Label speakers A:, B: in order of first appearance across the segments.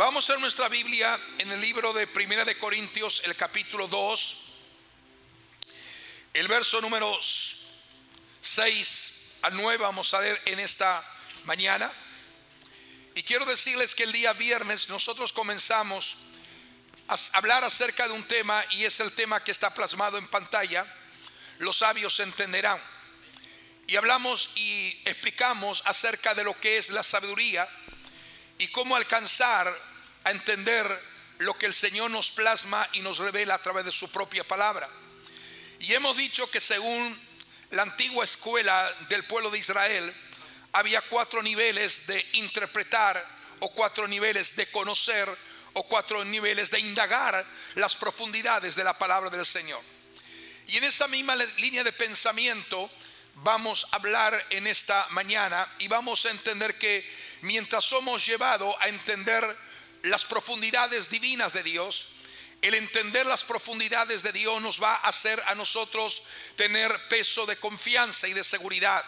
A: Vamos a ver nuestra Biblia en el libro de Primera de Corintios, el capítulo 2, el verso número 6 al 9 vamos a ver en esta mañana. Y quiero decirles que el día viernes nosotros comenzamos a hablar acerca de un tema, y es el tema que está plasmado en pantalla: los sabios entenderán. Y hablamos y explicamos acerca de lo que es la sabiduría y cómo alcanzar a entender lo que el Señor nos plasma y nos revela a través de su propia palabra. Y hemos dicho que según la antigua escuela del pueblo de Israel, había 4 niveles de interpretar, o 4 niveles de conocer, o 4 niveles de indagar las profundidades de la palabra del Señor. Y en esa misma línea de pensamiento vamos a hablar en esta mañana, y vamos a entender que mientras somos llevados a entender las profundidades divinas de Dios, el entender las profundidades de Dios nos va a hacer a nosotros tener peso de confianza y de seguridad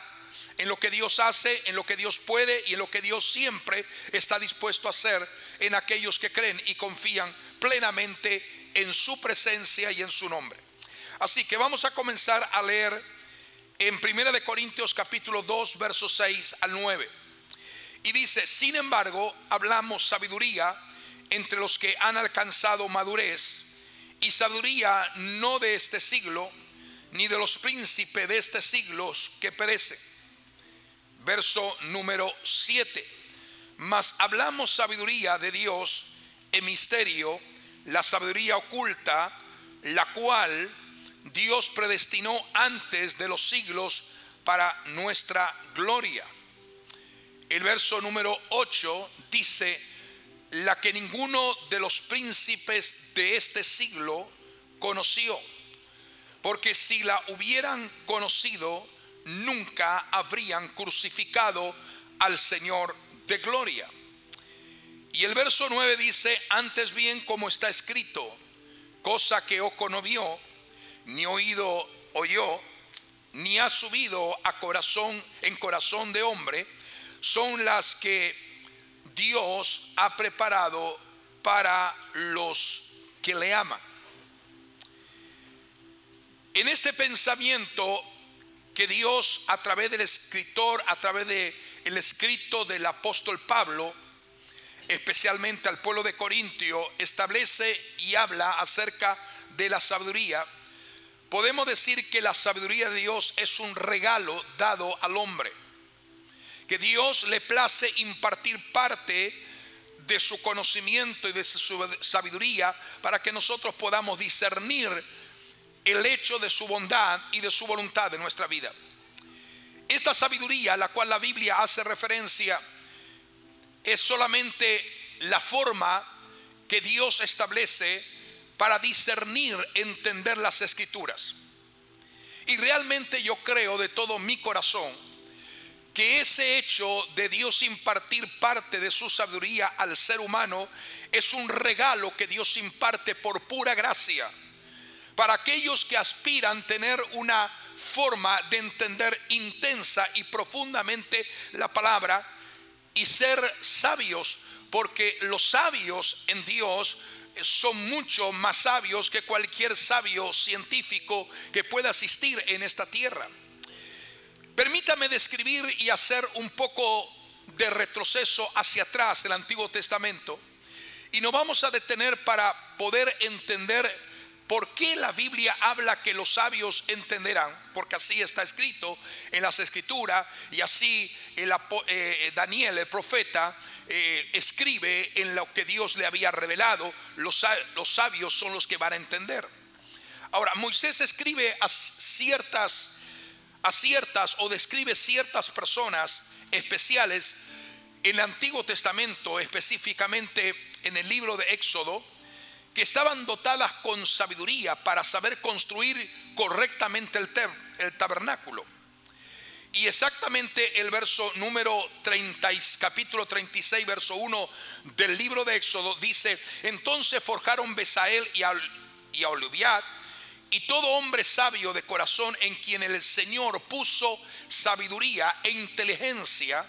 A: en lo que Dios hace, en lo que Dios puede y en lo que Dios siempre está dispuesto a hacer en aquellos que creen y confían plenamente en su presencia y en su nombre. Así que vamos a comenzar a leer en 1 de Corintios capítulo 2 versos 6 al 9. Y dice: sin embargo, hablamos sabiduría entre los que han alcanzado madurez, y sabiduría no de este siglo, ni de los príncipes de este siglo que perecen. Verso número 7: mas hablamos sabiduría de Dios en misterio, la sabiduría oculta, la cual Dios predestinó antes de los siglos para nuestra gloria. El verso número 8 dice: la que ninguno de los príncipes de este siglo conoció, porque si la hubieran conocido, nunca habrían crucificado al Señor de gloria. Y el verso 9 dice: antes bien, como está escrito, cosa que ojo no vio, ni oído oyó, ni ha subido a corazón de hombre, son las que Dios ha preparado para los que le aman. En este pensamiento que Dios, a través del escritor, a través del escrito del apóstol Pablo, especialmente al pueblo de Corintio, establece y habla acerca de la sabiduría, podemos decir que la sabiduría de Dios es un regalo dado al hombre, que Dios le place impartir parte de su conocimiento y de su sabiduría para que nosotros podamos discernir el hecho de su bondad y de su voluntad en nuestra vida. Esta sabiduría a la cual la Biblia hace referencia es solamente la forma que Dios establece para discernir, entender las escrituras. Y realmente yo creo de todo mi corazón que ese hecho de Dios impartir parte de su sabiduría al ser humano es un regalo que Dios imparte por pura gracia para aquellos que aspiran a tener una forma de entender intensa y profundamente la palabra y ser sabios, porque los sabios en Dios son mucho más sabios que cualquier sabio científico que pueda existir en esta tierra. Permítame describir y hacer un poco de retroceso hacia atrás del Antiguo Testamento, y nos vamos a detener para poder entender por qué la Biblia habla que los sabios entenderán, porque así está escrito en las Escrituras, y así Daniel el profeta escribe en lo que Dios le había revelado. Los sabios son los que van a entender. Ahora, Moisés escribe a ciertas o describe ciertas personas especiales en el Antiguo Testamento, específicamente en el libro de Éxodo, que estaban dotadas con sabiduría para saber construir correctamente el tabernáculo. Y exactamente el verso número 30, capítulo 36, verso 1 del libro de Éxodo dice: entonces forjaron Besaleel y Aholiab, y todo hombre sabio de corazón en quien el Señor puso sabiduría e inteligencia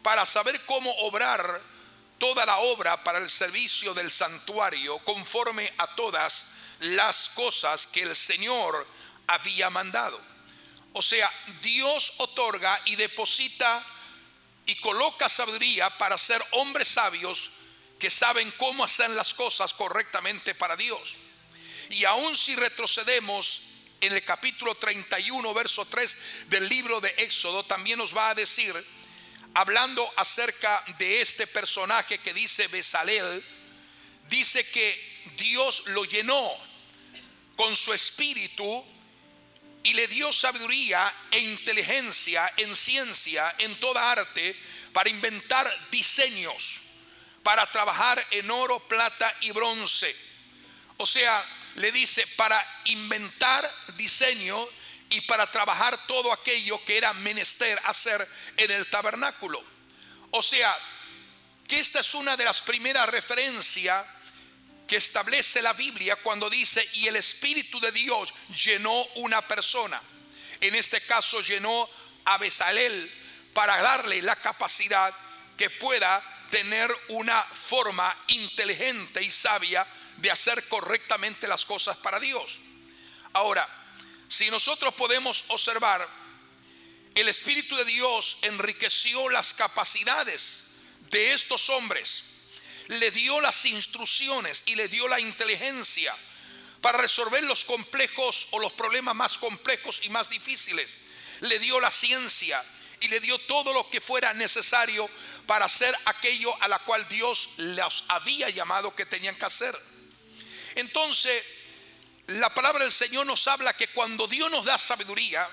A: para saber cómo obrar toda la obra para el servicio del santuario conforme a todas las cosas que el Señor había mandado. O sea, Dios otorga y deposita y coloca sabiduría para ser hombres sabios que saben cómo hacer las cosas correctamente para Dios. Y aun si retrocedemos en el capítulo 31, verso 3 del libro de Éxodo, también nos va a decir, hablando acerca de este personaje que dice Bezalel, dice que Dios lo llenó con su espíritu y le dio sabiduría e inteligencia en ciencia, en toda arte, para inventar diseños, para trabajar en oro, plata y bronce. O sea, le dice para inventar diseño y para trabajar todo aquello que era menester hacer en el tabernáculo. O sea, que esta es una de las primeras referencias que establece la Biblia cuando dice y el Espíritu de Dios llenó una persona. En este caso llenó a Bezalel para darle la capacidad que pueda tener una forma inteligente y sabia de hacer correctamente las cosas para Dios. Ahora, si nosotros podemos observar, el Espíritu de Dios enriqueció las capacidades de estos hombres, le dio las instrucciones y le dio la inteligencia para resolver los complejos o los problemas más complejos y más difíciles. Le dio la ciencia y le dio todo lo que fuera necesario para hacer aquello a la cual Dios los había llamado que tenían que hacer. Entonces, la palabra del Señor nos habla que cuando Dios nos da sabiduría,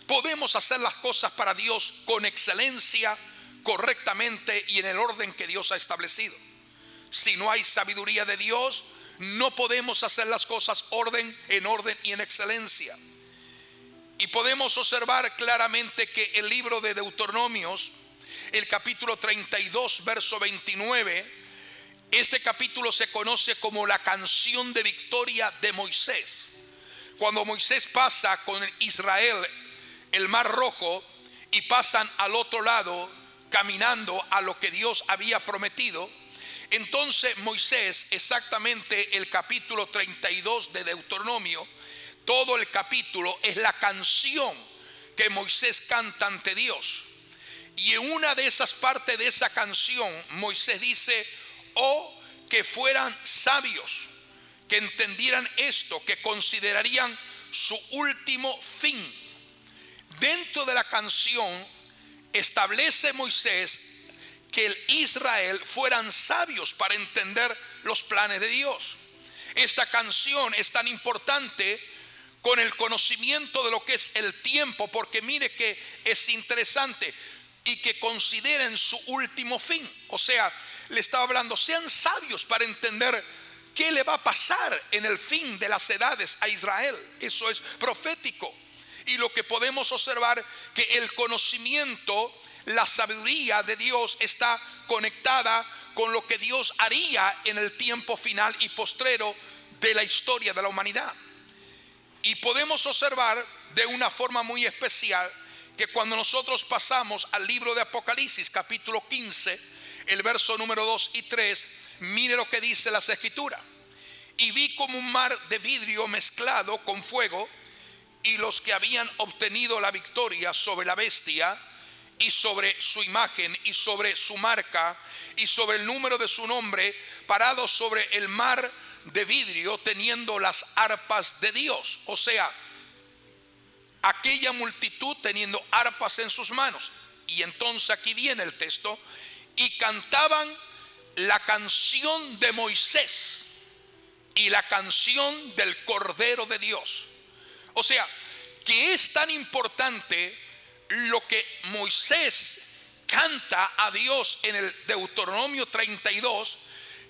A: podemos hacer las cosas para Dios con excelencia, correctamente y en el orden que Dios ha establecido. Si no hay sabiduría de Dios, no podemos hacer las cosas en orden y en excelencia. Y podemos observar claramente que el libro de Deuteronomios, el capítulo 32, verso 29, este capítulo se conoce como la canción de victoria de Moisés. Cuando Moisés pasa con Israel el Mar Rojo y pasan al otro lado caminando a lo que Dios había prometido, entonces Moisés, exactamente el capítulo 32 de Deuteronomio, todo el capítulo es la canción que Moisés canta ante Dios. Y en una de esas partes de esa canción, Moisés dice: oh, que fueran sabios, que entendieran esto, que considerarían su último fin. Dentro de la canción establece Moisés que el Israel fueran sabios para entender los planes de Dios. Esta canción es tan importante con el conocimiento de lo que es el tiempo, porque mire que es interesante, y que consideren su último fin. O sea, le estaba hablando, sean sabios para entender qué le va a pasar en el fin de las edades a Israel. Eso es profético. Y lo que podemos observar, que el conocimiento, la sabiduría de Dios está conectada con lo que Dios haría en el tiempo final y postrero de la historia de la humanidad. Y podemos observar de una forma muy especial que cuando nosotros pasamos al libro de Apocalipsis, capítulo 15, el verso número 2 y 3, mire lo que dice las Escrituras. Y vi como un mar de vidrio mezclado con fuego, y los que habían obtenido la victoria sobre la bestia y sobre su imagen y sobre su marca y sobre el número de su nombre, parados sobre el mar de vidrio, teniendo las arpas de Dios. O sea, aquella multitud teniendo arpas en sus manos. Y entonces aquí viene el texto: y cantaban la canción de Moisés y la canción del Cordero de Dios. O sea, que es tan importante lo que Moisés canta a Dios en el Deuteronomio 32,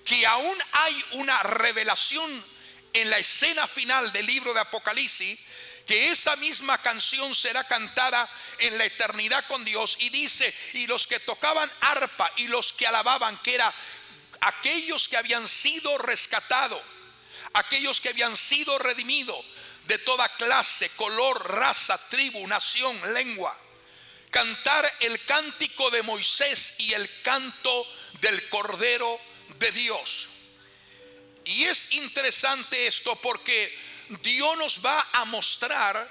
A: que aún hay una revelación en la escena final del libro de Apocalipsis, que esa misma canción será cantada en la eternidad con Dios. Y dice: y los que tocaban arpa y los que alababan, que eran aquellos que habían sido rescatados, aquellos que habían sido redimidos de toda clase, color, raza, tribu, nación, lengua, cantar el cántico de Moisés y el canto del Cordero de Dios. Y es interesante esto porque Dios nos va a mostrar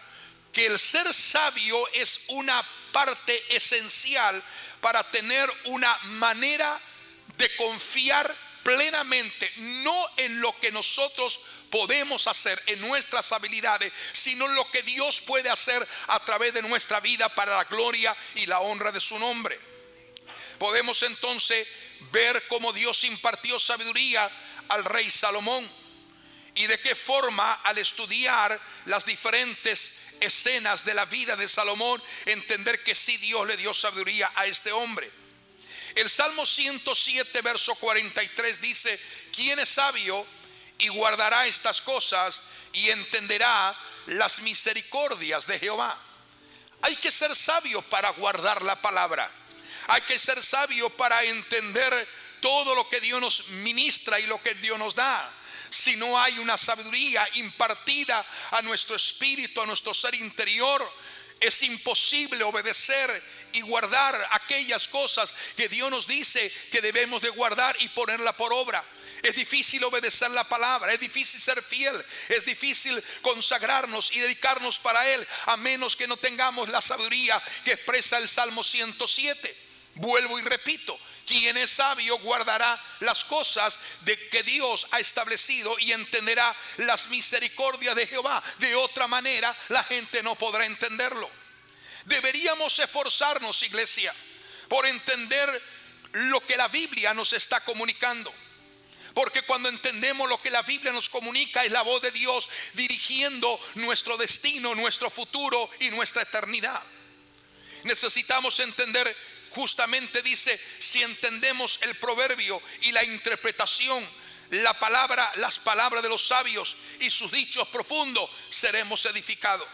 A: que el ser sabio es una parte esencial para tener una manera de confiar plenamente, no en lo que nosotros podemos hacer, en nuestras habilidades, sino en lo que Dios puede hacer a través de nuestra vida para la gloria y la honra de su nombre. Podemos entonces ver cómo Dios impartió sabiduría al rey Salomón y de qué forma, al estudiar las diferentes escenas de la vida de Salomón, entender que sí, Dios le dio sabiduría a este hombre. El Salmo 107 verso 43 dice: ¿quién es sabio y guardará estas cosas y entenderá las misericordias de Jehová? Hay que ser sabio para guardar la palabra. Hay que ser sabio para entender todo lo que Dios nos ministra y lo que Dios nos da. Si no hay una sabiduría impartida a nuestro espíritu, a nuestro ser interior, es imposible obedecer y guardar aquellas cosas que Dios nos dice que debemos de guardar y ponerla por obra. Es difícil obedecer la palabra, es difícil ser fiel, es difícil consagrarnos y dedicarnos para Él, a menos que no tengamos la sabiduría que expresa el Salmo 107. Vuelvo y repito: quien es sabio guardará las cosas de que Dios ha establecido y entenderá las misericordias de Jehová. De otra manera, la gente no podrá entenderlo. Deberíamos esforzarnos, iglesia, por entender lo que la Biblia nos está comunicando. Porque cuando entendemos lo que la Biblia nos comunica, es la voz de Dios dirigiendo nuestro destino, nuestro futuro y nuestra eternidad. Necesitamos entender, justamente dice, si entendemos el proverbio y la interpretación, las palabras de los sabios y sus dichos profundos, seremos edificados.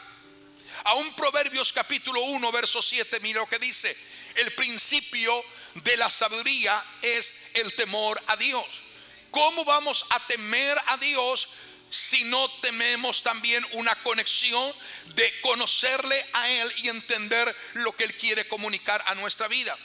A: Aún Proverbios capítulo 1 verso 7, mira lo que dice: el principio de la sabiduría es el temor a Dios. ¿Cómo vamos a temer a Dios si no tenemos también una conexión de conocerle a Él y entender lo que Él quiere comunicar a nuestra vida?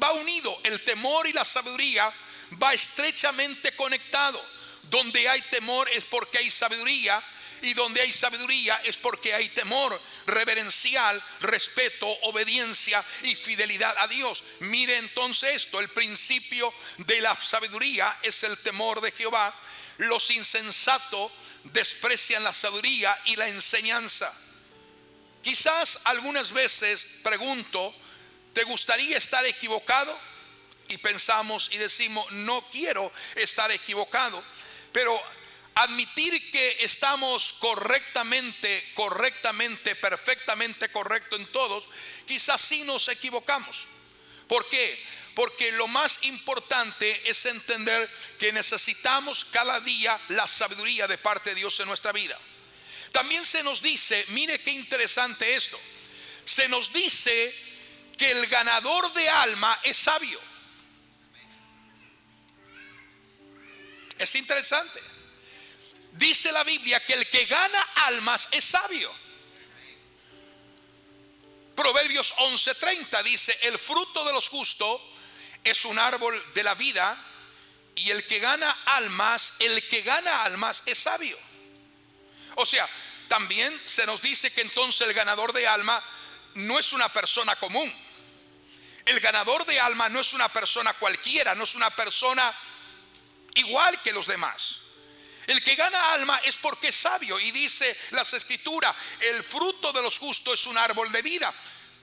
A: Va unido, el temor y la sabiduría va estrechamente conectado. Donde hay temor es porque hay sabiduría, y donde hay sabiduría es porque hay temor reverencial, respeto, obediencia y fidelidad a Dios. Mire entonces esto: el principio de la sabiduría es el temor de Jehová. Los insensatos desprecian la sabiduría y la enseñanza. Quizás algunas veces pregunto: ¿te gustaría estar equivocado? Y pensamos y decimos: no quiero estar equivocado. Pero admitir que estamos correctamente, perfectamente correcto en todos, quizás sí nos equivocamos. ¿Por qué? Porque lo más importante es entender que necesitamos cada día la sabiduría de parte de Dios en nuestra vida. También se nos dice, mire qué interesante esto, se nos dice que el ganador de alma es sabio. Es interesante. Dice la Biblia que el que gana almas es sabio. Proverbios 11:30 dice: el fruto de los justos es un árbol de la vida, y el que gana almas es sabio. O sea, también se nos dice que entonces el ganador de alma no es una persona común. El ganador de alma no es una persona cualquiera, no es una persona igual que los demás. El que gana alma es porque es sabio, y dice las escrituras: el fruto de los justos es un árbol de vida.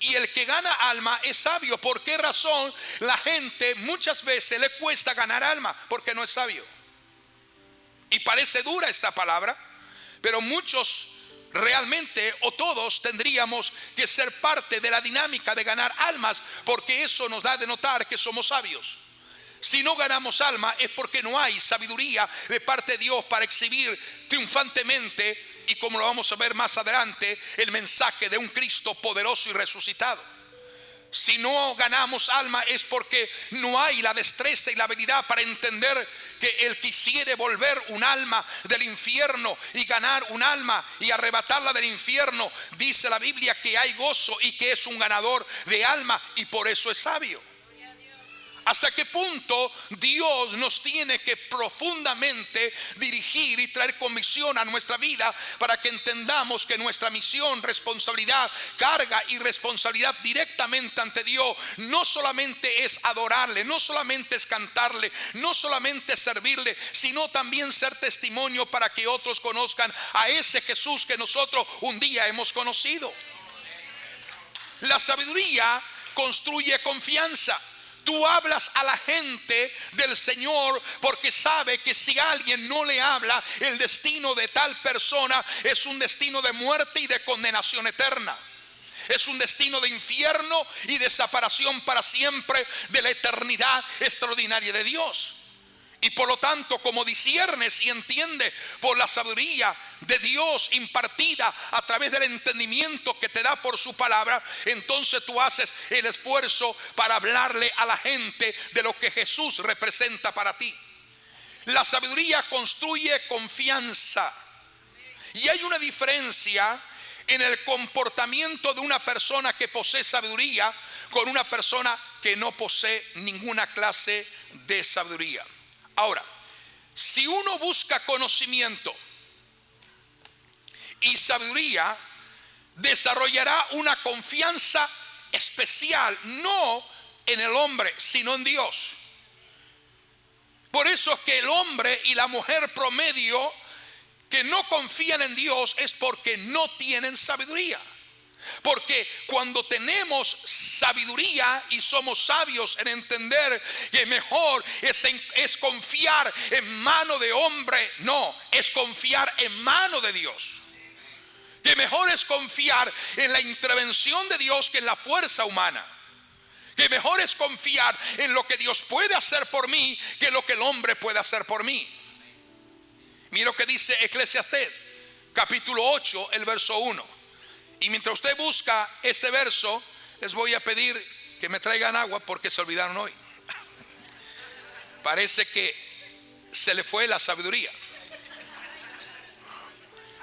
A: Y el que gana alma es sabio. ¿Por qué razón la gente muchas veces le cuesta ganar alma? Porque no es sabio. Y parece dura esta palabra, pero muchos realmente, o todos, tendríamos que ser parte de la dinámica de ganar almas, porque eso nos da de notar que somos sabios. Si no ganamos alma es porque no hay sabiduría de parte de Dios para exhibir triunfantemente, y como lo vamos a ver más adelante, el mensaje de un Cristo poderoso y resucitado. Si no ganamos alma es porque no hay la destreza y la habilidad para entender que Él quisiere volver un alma del infierno y ganar un alma y arrebatarla del infierno. Dice la Biblia que hay gozo y que es un ganador de alma, y por eso es sabio. ¿Hasta qué punto Dios nos tiene que profundamente dirigir y traer convicción a nuestra vida para que entendamos que nuestra misión, responsabilidad, carga y responsabilidad directamente ante Dios no solamente es adorarle, no solamente es cantarle, no solamente es servirle, sino también ser testimonio para que otros conozcan a ese Jesús que nosotros un día hemos conocido? La sabiduría construye confianza. Tú hablas a la gente del Señor porque sabe que si alguien no le habla, el destino de tal persona es un destino de muerte y de condenación eterna. Es un destino de infierno y de separación para siempre de la eternidad extraordinaria de Dios. Y por lo tanto, como disciernes y entiendes por la sabiduría de Dios impartida a través del entendimiento que te da por su palabra, entonces tú haces el esfuerzo para hablarle a la gente de lo que Jesús representa para ti. La sabiduría construye confianza. Y hay una diferencia en el comportamiento de una persona que posee sabiduría con una persona que no posee ninguna clase de sabiduría. Ahora, si uno busca conocimiento y sabiduría, desarrollará una confianza especial, no en el hombre, sino en Dios. Por eso es que el hombre y la mujer promedio que no confían en Dios es porque no tienen sabiduría. Porque cuando tenemos sabiduría y somos sabios en entender que mejor es confiar en mano de hombre, no, es confiar en mano de Dios. Que mejor es confiar en la intervención de Dios que en la fuerza humana. Que mejor es confiar en lo que Dios puede hacer por mí que lo que el hombre puede hacer por mí. Mira lo que dice Eclesiastés, capítulo 8, el verso 1. Y mientras usted busca este verso, les voy a pedir que me traigan agua porque se olvidaron hoy. Parece que se le fue la sabiduría.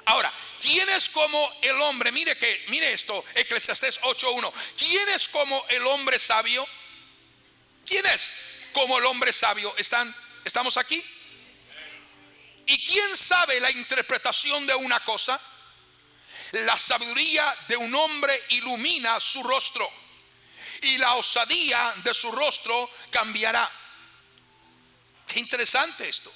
A: Ahora, ¿quién es como el hombre? Mire esto, Eclesiastés 8:1. ¿Quién es como el hombre sabio? ¿Quién es como el hombre sabio? ¿Estamos aquí? ¿Y quién sabe la interpretación de una cosa? La sabiduría de un hombre ilumina su rostro y la osadía de su rostro cambiará. Qué interesante esto.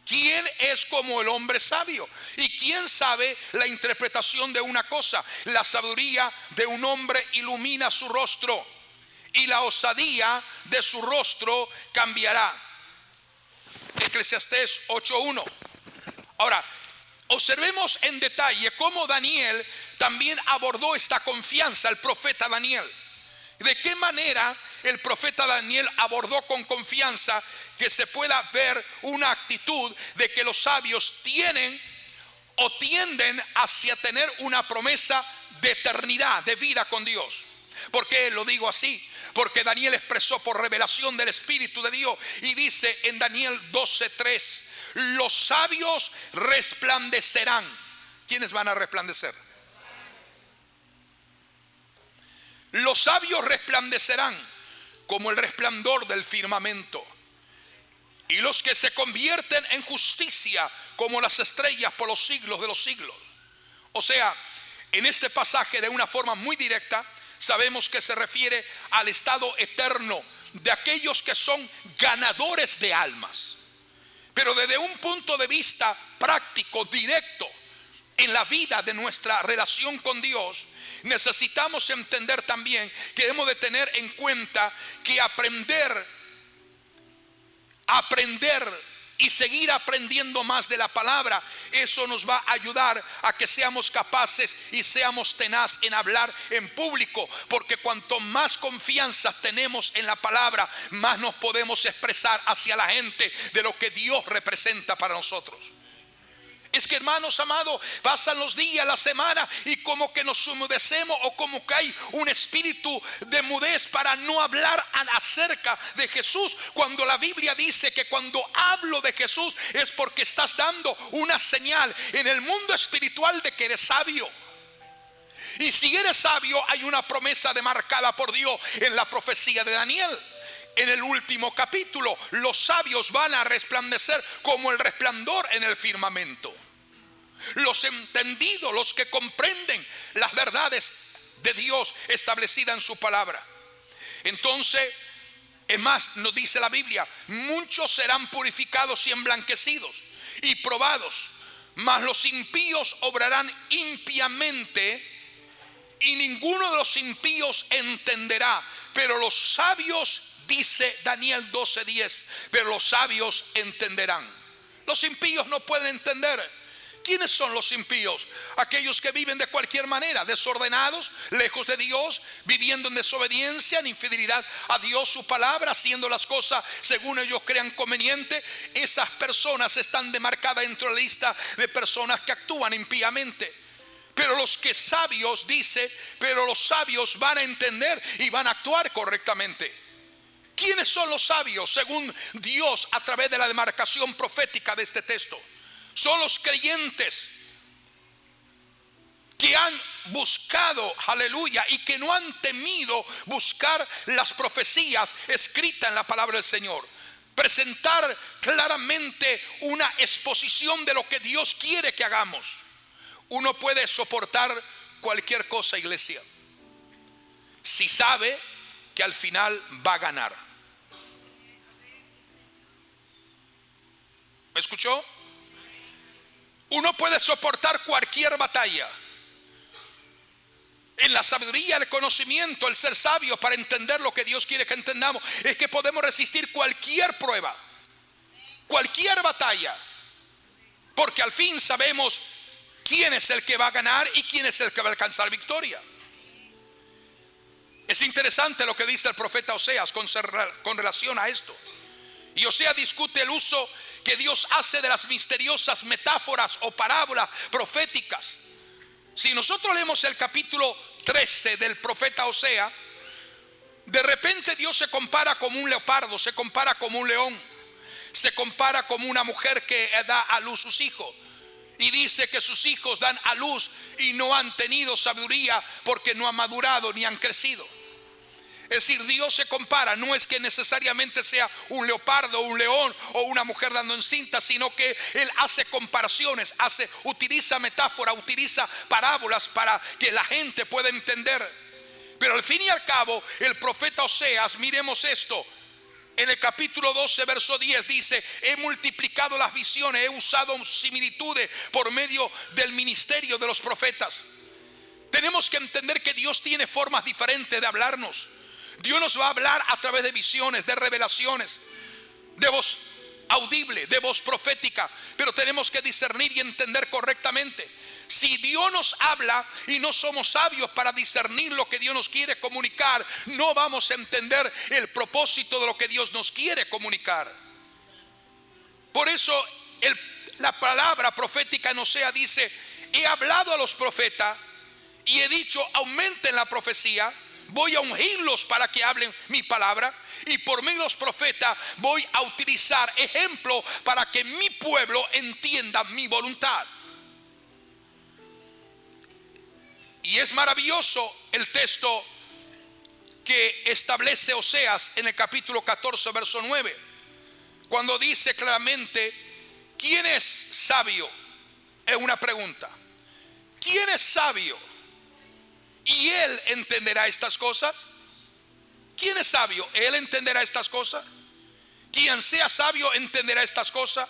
A: ¿Quién es como el hombre sabio? ¿Y quién sabe la interpretación de una cosa? La sabiduría de un hombre ilumina su rostro y la osadía de su rostro cambiará. Eclesiastés 8:1. Ahora, observemos en detalle cómo Daniel también abordó esta confianza, el profeta Daniel. De qué manera el profeta Daniel abordó con confianza que se pueda ver una actitud de que los sabios tienen o tienden hacia tener una promesa de eternidad, de vida con Dios. ¿Por qué lo digo así? Porque Daniel expresó por revelación del Espíritu de Dios y dice en Daniel 12:3: los sabios resplandecerán. ¿Quiénes van a resplandecer? Los sabios resplandecerán como el resplandor del firmamento, y los que se convierten en justicia como las estrellas por los siglos de los siglos. O sea, en este pasaje de una forma muy directa sabemos que se refiere al estado eterno de aquellos que son ganadores de almas. Pero desde un punto de vista práctico, directo, en la vida de nuestra relación con Dios, necesitamos entender también que debemos de tener en cuenta que aprender y seguir aprendiendo más de la palabra, eso nos va a ayudar a que seamos capaces y seamos tenaz en hablar en público, porque cuanto más confianza tenemos en la palabra, más nos podemos expresar hacia la gente de lo que Dios representa para nosotros. Es que, hermanos amados, pasan los días, la semana, y como que nos enmudecemos, o como que hay un espíritu de mudez para no hablar acerca de Jesús, cuando la Biblia dice que cuando hablo de Jesús es porque estás dando una señal en el mundo espiritual de que eres sabio. Y si eres sabio, hay una promesa demarcada por Dios en la profecía de Daniel, en el último capítulo. Los sabios van a resplandecer como el resplandor en el firmamento. Los entendidos, los que comprenden las verdades de Dios establecidas en su palabra. Entonces, es más, nos dice la Biblia, muchos serán purificados y emblanquecidos y probados, mas los impíos obrarán impiamente y ninguno de los impíos entenderá. Pero los sabios, dice Daniel 12:10, pero los sabios entenderán. Los impíos no pueden entender. ¿Quiénes son los impíos? Aquellos que viven de cualquier manera, desordenados, lejos de Dios, viviendo en desobediencia, en infidelidad a Dios, su palabra, haciendo las cosas según ellos crean conveniente. Esas personas están demarcadas dentro de la lista de personas que actúan impíamente. Pero los que sabios, dice, pero los sabios van a entender y van a actuar correctamente. ¿Quiénes son los sabios según Dios a través de la demarcación profética de este texto? Son los creyentes que han buscado, aleluya, y que no han temido buscar las profecías escritas en la palabra del Señor. Presentar claramente una exposición de lo que Dios quiere que hagamos. Uno puede soportar cualquier cosa, iglesia, si sabe que al final va a ganar. ¿Me escuchó? Uno puede soportar cualquier batalla. En la sabiduría, el conocimiento, el ser sabio para entender lo que Dios quiere que entendamos, es que podemos resistir cualquier prueba, cualquier batalla, porque al fin sabemos quién es el que va a ganar y quién es el que va a alcanzar victoria. Es interesante lo que dice el profeta Oseas con relación a esto. Y Oseas discute el uso que Dios hace de las misteriosas metáforas o parábolas proféticas. Si nosotros leemos el capítulo 13 del profeta Oseas, de repente Dios se compara como un leopardo, se compara como un león, se compara como una mujer que da a luz sus hijos. Y dice que sus hijos dan a luz y no han tenido sabiduría porque no han madurado ni han crecido. Es decir, Dios se compara, no es que necesariamente sea un leopardo, un león o una mujer dando encinta, sino que Él hace comparaciones, utiliza metáforas, utiliza parábolas para que la gente pueda entender. Pero al fin y al cabo, el profeta Oseas, miremos esto, en el capítulo 12, verso 10 dice: he multiplicado las visiones, he usado similitudes por medio del ministerio de los profetas. Tenemos que entender que Dios tiene formas diferentes de hablarnos. Dios nos va a hablar a través de visiones, de revelaciones, de voz audible, de voz profética. Pero tenemos que discernir y entender correctamente. Si Dios nos habla y no somos sabios para discernir lo que Dios nos quiere comunicar, no vamos a entender el propósito de lo que Dios nos quiere comunicar. Por eso la palabra profética en Oseas dice: he hablado a los profetas y he dicho, aumenten la profecía. Voy a ungirlos para que hablen mi palabra, y por medio de los profetas voy a utilizar ejemplos para que mi pueblo entienda mi voluntad. Y es maravilloso el texto que establece Oseas en el capítulo 14, verso 9, cuando dice claramente: ¿quién es sabio? Es una pregunta. ¿Quién es sabio? Y él entenderá estas cosas. ¿Quién es sabio? Él entenderá estas cosas. Quien sea sabio entenderá estas cosas.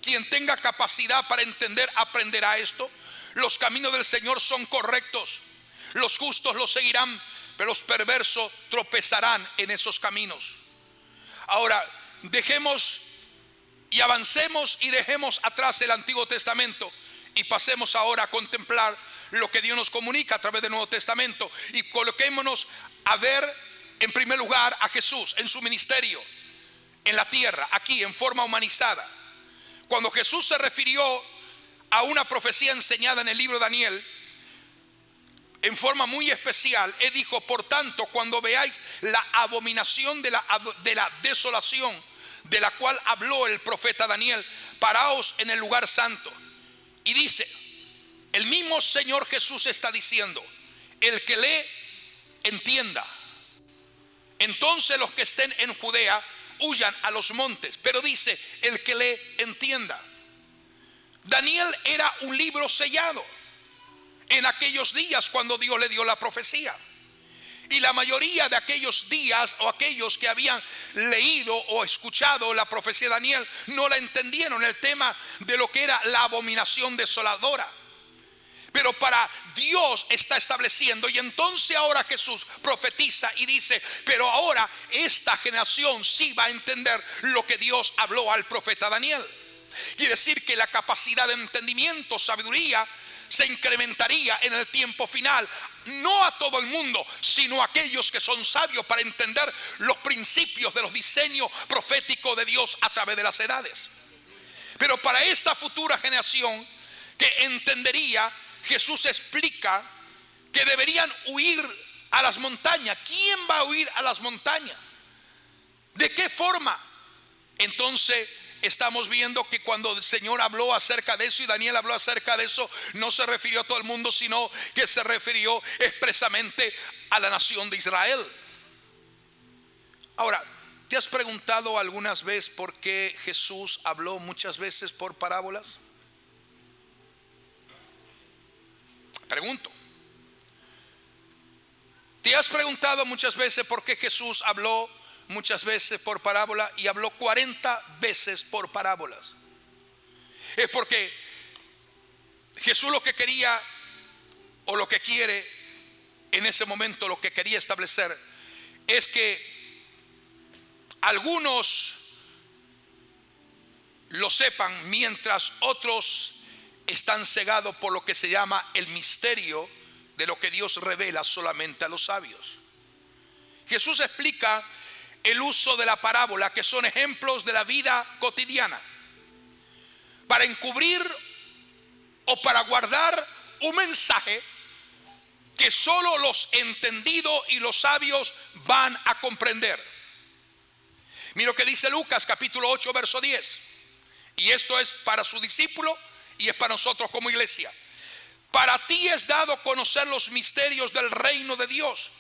A: Quien tenga capacidad para entender aprenderá esto. Los caminos del Señor son correctos. Los justos los seguirán, pero los perversos tropezarán en esos caminos. Ahora, dejemos y avancemos y dejemos atrás el Antiguo Testamento y pasemos ahora a contemplar lo que Dios nos comunica a través del Nuevo Testamento, y coloquémonos a ver en primer lugar a Jesús en su ministerio en la tierra, aquí en forma humanizada. Cuando Jesús se refirió a una profecía enseñada en el libro de Daniel en forma muy especial, Él dijo: por tanto, cuando veáis la abominación de la desolación de la cual habló el profeta Daniel, paraos en el lugar santo. Y dice, el mismo Señor Jesús está diciendo: el que lee, entienda. entonces los que estén en Judea huyan a los montes. Pero dice, el que le entienda. Daniel era un libro sellado en aquellos días cuando Dios le dio la profecía. Y la mayoría de aquellos días, o aquellos que habían leído o escuchado la profecía de Daniel, no la entendieron, el tema de lo que era la abominación desoladora. Pero para Dios está estableciendo, y entonces ahora Jesús profetiza y dice, pero ahora esta generación sí va a entender lo que Dios habló al profeta Daniel. Quiere decir que la capacidad de entendimiento, sabiduría, se incrementaría en el tiempo final. No a todo el mundo, sino a aquellos que son sabios para entender los principios de los diseños proféticos de Dios a través de las edades. Pero para esta futura generación que entendería, Jesús explica que deberían huir a las montañas. ¿Quién va a huir a las montañas? ¿De qué forma? Entonces estamos viendo que cuando el Señor habló acerca de eso y Daniel habló acerca de eso, no se refirió a todo el mundo, sino que se refirió expresamente a la nación de Israel. Ahora, ¿te has preguntado algunas veces por qué Jesús habló muchas veces por parábolas? Pregunto. ¿Te has preguntado muchas veces por qué Jesús habló muchas veces por parábola y habló 40 veces por parábolas? Es porque Jesús lo que quería, o lo que quiere en ese momento, lo que quería establecer es que algunos lo sepan, mientras otros están cegados por lo que se llama el misterio de lo que Dios revela solamente a los sabios. Jesús explica el uso de la parábola, que son ejemplos de la vida cotidiana, para encubrir o para guardar un mensaje que solo los entendidos y los sabios van a comprender. Mira lo que dice Lucas capítulo 8 verso 10. Y esto es para su discípulo y es para nosotros como iglesia. Para ti es dado conocer los misterios del reino de Dios,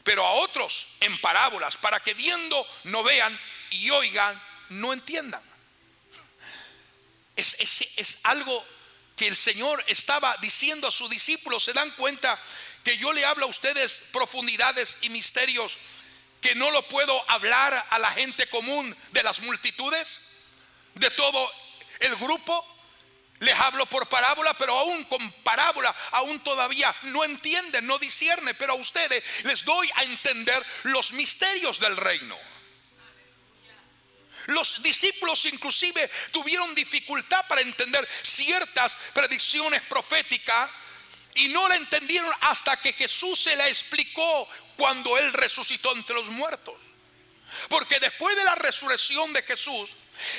A: pero a otros en parábolas, para que viendo no vean y oigan no entiendan. Es algo que el Señor estaba diciendo a sus discípulos. ¿Se dan cuenta que yo le hablo a ustedes profundidades y misterios que no lo puedo hablar a la gente común de las multitudes, de todo el grupo? Les hablo por parábola, pero aún con parábola, aún todavía no entienden, no disciernen. Pero a ustedes les doy a entender los misterios del reino. Los discípulos inclusive tuvieron dificultad para entender ciertas predicciones proféticas y no la entendieron hasta que Jesús se la explicó cuando Él resucitó entre los muertos. Porque después de la resurrección de Jesús,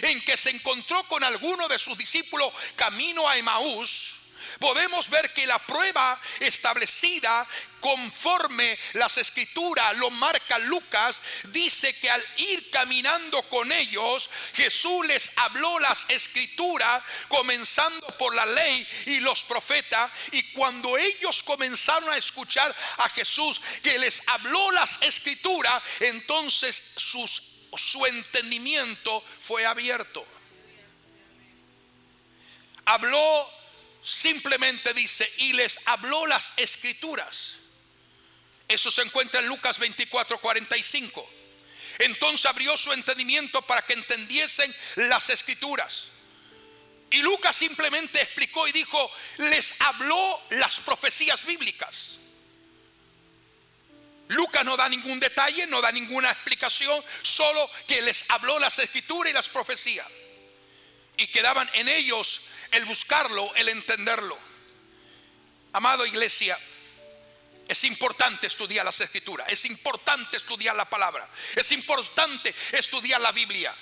A: en que se encontró con alguno de sus discípulos camino a Emaús, podemos ver que la prueba establecida conforme las escrituras lo marca Lucas, dice que al ir caminando con ellos, Jesús les habló las escrituras, comenzando por la ley y los profetas. Y cuando ellos comenzaron a escuchar a Jesús que les habló las escrituras, entonces su entendimiento fue abierto. Habló, simplemente dice, y les habló las escrituras. Eso se encuentra en Lucas 24:45. Entonces abrió su entendimiento para que entendiesen las escrituras. Y Lucas simplemente explicó y dijo, les habló las profecías bíblicas. Lucas no da ningún detalle, no da ninguna explicación, solo que les habló las escrituras y las profecías. Y quedaban en ellos el buscarlo, el entenderlo. Amado iglesia, es importante estudiar las escrituras, es importante estudiar la palabra, es importante estudiar la Biblia.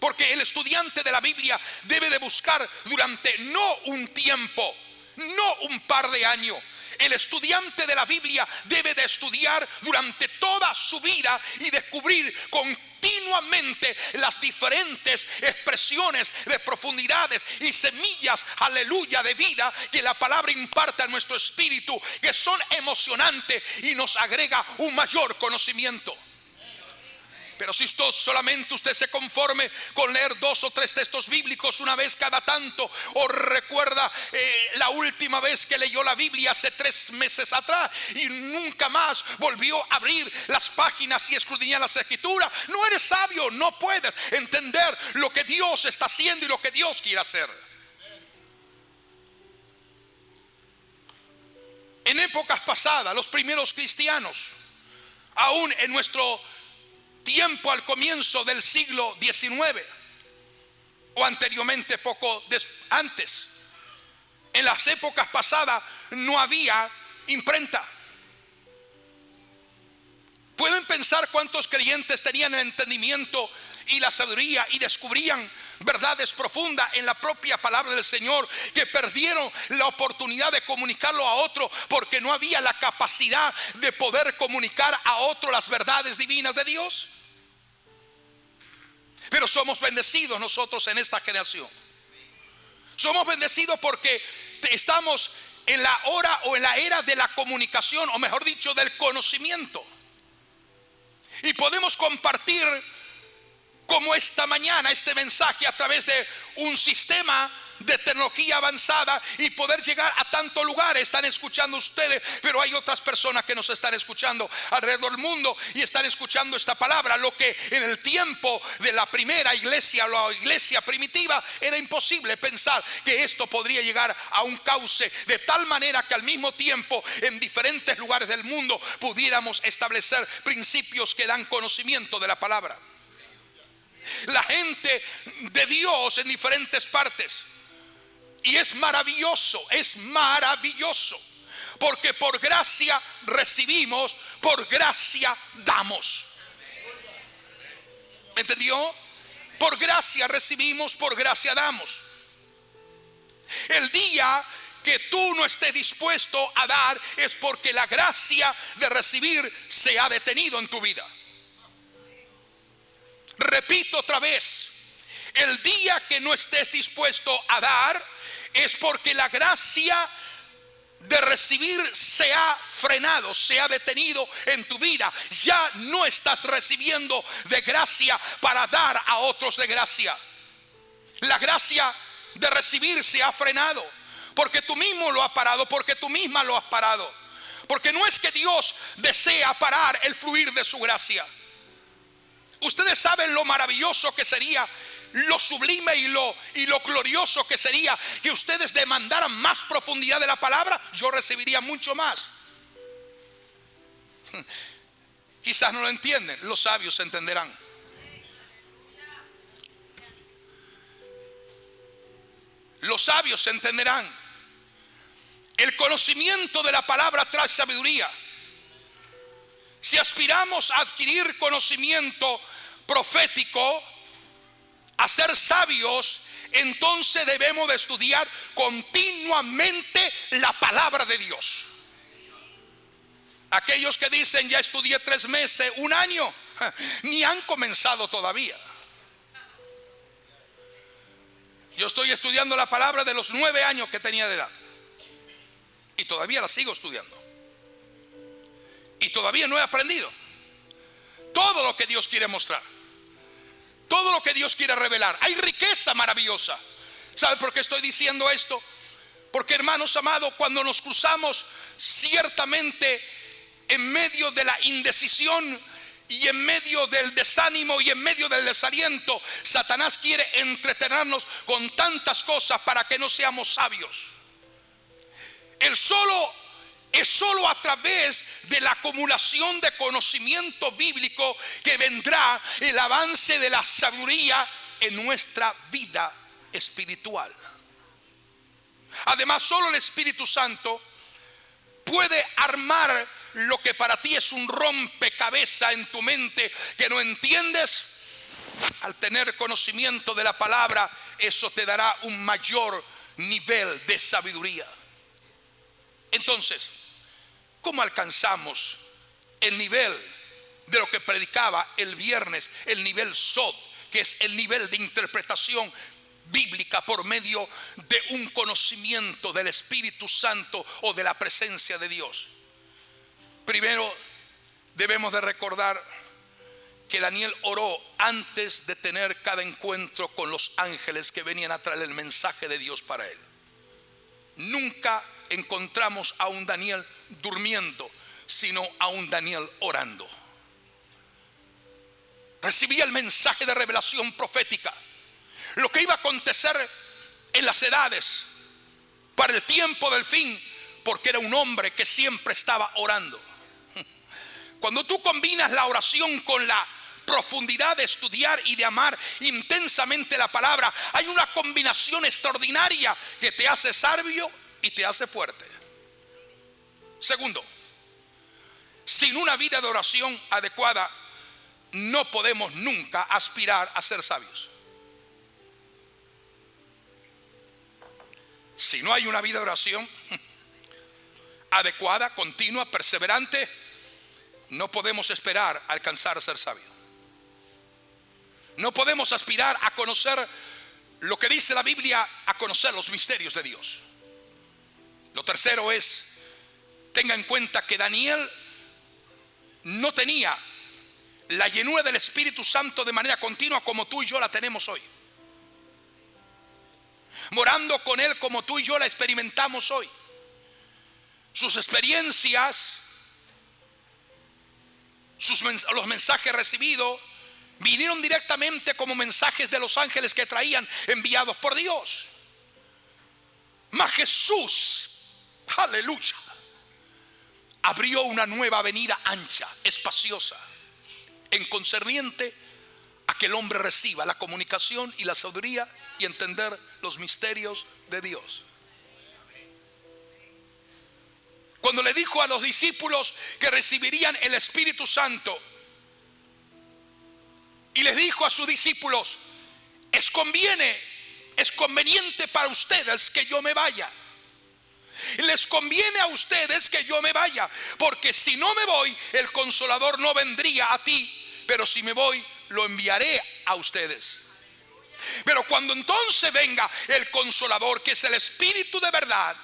A: Porque el estudiante de la Biblia debe de buscar durante no un tiempo, no un par de años. El estudiante de la Biblia debe de estudiar durante toda su vida y descubrir continuamente las diferentes expresiones de profundidades y semillas, aleluya, de vida que la palabra imparte a nuestro espíritu, que son emocionantes y nos agrega un mayor conocimiento. Pero si solamente usted se conforme con leer 2 o 3 textos bíblicos una vez cada tanto, o recuerda la última vez que leyó la Biblia hace 3 meses atrás y nunca más volvió a abrir las páginas y escudriñar las escrituras, no eres sabio, no puedes entender lo que Dios está haciendo y lo que Dios quiere hacer. En épocas pasadas, los primeros cristianos, aún en nuestro tiempo al comienzo del siglo XIX o anteriormente, poco antes, en las épocas pasadas no había imprenta. Pueden pensar cuántos creyentes tenían el entendimiento y la sabiduría y descubrían verdades profundas en la propia palabra del Señor, que perdieron la oportunidad de comunicarlo a otro porque no había la capacidad de poder comunicar a otro las verdades divinas de Dios. Pero somos bendecidos nosotros en esta generación. Somos bendecidos porque estamos en la hora o en la era de la comunicación, o mejor dicho, del conocimiento. Y podemos compartir como esta mañana este mensaje a través de un sistema de tecnología avanzada y poder llegar a tantos lugares. Están escuchando ustedes, pero hay otras personas que nos están escuchando alrededor del mundo y están escuchando esta palabra, lo que en el tiempo de la primera iglesia, la iglesia primitiva, era imposible pensar que esto podría llegar a un cauce de tal manera que al mismo tiempo en diferentes lugares del mundo pudiéramos establecer principios que dan conocimiento de la palabra. La gente de Dios en diferentes partes. Y es maravilloso, porque por gracia recibimos, por gracia damos. ¿Me entendió? Por gracia recibimos, por gracia damos. El día que tú no estés dispuesto a dar es porque la gracia de recibir se ha detenido en tu vida. Repito otra vez, el día que no estés dispuesto a dar es porque la gracia de recibir se ha frenado, se ha detenido en tu vida. Ya no estás recibiendo de gracia para dar a otros de gracia. La gracia de recibir se ha frenado porque tú mismo lo has parado, porque tú misma lo has parado. Porque no es que Dios desea parar el fluir de su gracia. Ustedes saben lo maravilloso que sería, lo sublime y lo glorioso que sería que ustedes demandaran más profundidad de la palabra. Yo recibiría mucho más. Quizás no lo entienden, los sabios entenderán. Los sabios entenderán. El conocimiento de la palabra trae sabiduría. Si aspiramos a adquirir conocimiento profético, a ser sabios, entonces debemos de estudiar continuamente la palabra de Dios. Aquellos que dicen ya estudié 3 meses, 1 año, ni han comenzado todavía. Yo estoy estudiando la palabra de los 9 años que tenía de edad y todavía la sigo estudiando y todavía no he aprendido todo lo que Dios quiere mostrar, todo lo que Dios quiere revelar. Hay riqueza maravillosa. ¿Sabe por qué estoy diciendo esto? Porque, hermanos amados, cuando nos cruzamos ciertamente en medio de la indecisión y en medio del desánimo y en medio del desaliento, Satanás quiere entretenernos con tantas cosas para que no seamos sabios. Es solo a través de la acumulación de conocimiento bíblico que vendrá el avance de la sabiduría en nuestra vida espiritual. Además, solo el Espíritu Santo puede armar lo que para ti es un rompecabezas en tu mente que no entiendes. Al tener conocimiento de la palabra, eso te dará un mayor nivel de sabiduría. Entonces, ¿cómo alcanzamos el nivel de lo que predicaba el viernes? El nivel SOD, que es el nivel de interpretación bíblica por medio de un conocimiento del Espíritu Santo o de la presencia de Dios. Primero debemos de recordar que Daniel oró antes de tener cada encuentro con los ángeles que venían a traer el mensaje de Dios para él. Nunca encontramos a un Daniel durmiendo, sino a un Daniel orando. Recibía el mensaje de revelación profética, lo que iba a acontecer en las edades, para el tiempo del fin, porque era un hombre que siempre estaba orando. Cuando tú combinas la oración con la profundidad de estudiar y de amar intensamente la palabra, hay una combinación extraordinaria que te hace sabio y te hace fuerte. Segundo, sin una vida de oración adecuada, no podemos nunca aspirar a ser sabios. Si no hay una vida de oración adecuada, continua, perseverante, no podemos esperar a alcanzar a ser sabios. No podemos aspirar a conocer lo que dice la Biblia, a conocer los misterios de Dios. Lo tercero es, tenga en cuenta que Daniel no tenía la llenura del Espíritu Santo de manera continua como tú y yo la tenemos hoy, morando con Él como tú y yo la experimentamos hoy. Sus experiencias, los mensajes recibidos vinieron directamente como mensajes de los ángeles que traían enviados por Dios. Mas Jesús, aleluya, abrió una nueva avenida ancha, espaciosa, en concerniente a que el hombre reciba la comunicación y la sabiduría y entender los misterios de Dios. Cuando le dijo a los discípulos que recibirían el Espíritu Santo, y les dijo a sus discípulos: es conveniente para ustedes que yo me vaya. Les conviene a ustedes que yo me vaya, porque si no me voy, el Consolador no vendría a ti, pero si me voy, lo enviaré a ustedes. Pero cuando entonces venga el Consolador, que es el Espíritu de verdad,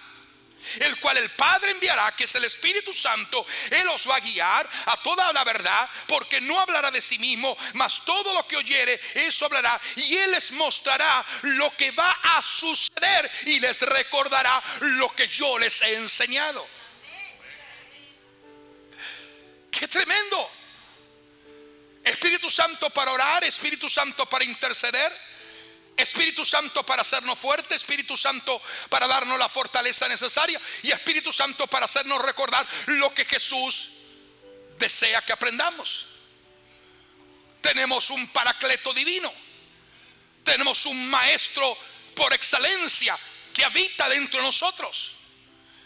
A: el cual el Padre enviará, que es el Espíritu Santo, Él os va a guiar a toda la verdad, porque no hablará de sí mismo, mas todo lo que oyere, eso hablará, y Él les mostrará lo que va a suceder y les recordará lo que yo les he enseñado. ¡Qué tremendo! Espíritu Santo para orar, Espíritu Santo para interceder, Espíritu Santo para hacernos fuertes, Espíritu Santo para darnos la fortaleza necesaria, y Espíritu Santo para hacernos recordar lo que Jesús desea que aprendamos. Tenemos un Paracleto divino, tenemos un Maestro por excelencia que habita dentro de nosotros,